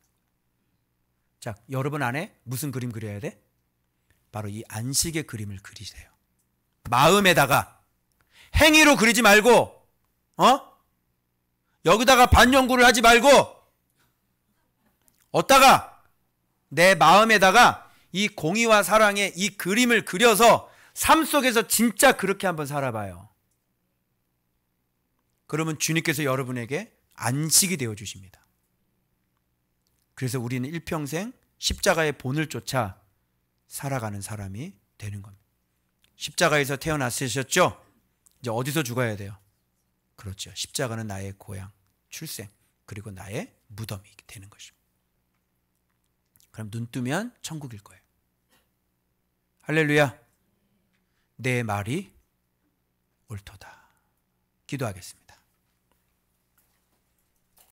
자, 여러분 안에 무슨 그림 그려야 돼? 바로 이 안식의 그림을 그리세요. 마음에다가. 행위로 그리지 말고 여기다가 반연구를 하지 말고 어디다가 내 마음에다가 이 공의와 사랑의 이 그림을 그려서 삶 속에서 진짜 그렇게 한번 살아봐요. 그러면 주님께서 여러분에게 안식이 되어 주십니다. 그래서 우리는 일평생 십자가의 본을 쫓아 살아가는 사람이 되는 겁니다. 십자가에서 태어났으셨죠? 이제 어디서 죽어야 돼요? 그렇죠. 십자가는 나의 고향, 출생, 그리고 나의 무덤이 되는 것입니다. 그럼 눈 뜨면 천국일 거예요. 할렐루야. 내 말이 옳도다. 기도하겠습니다.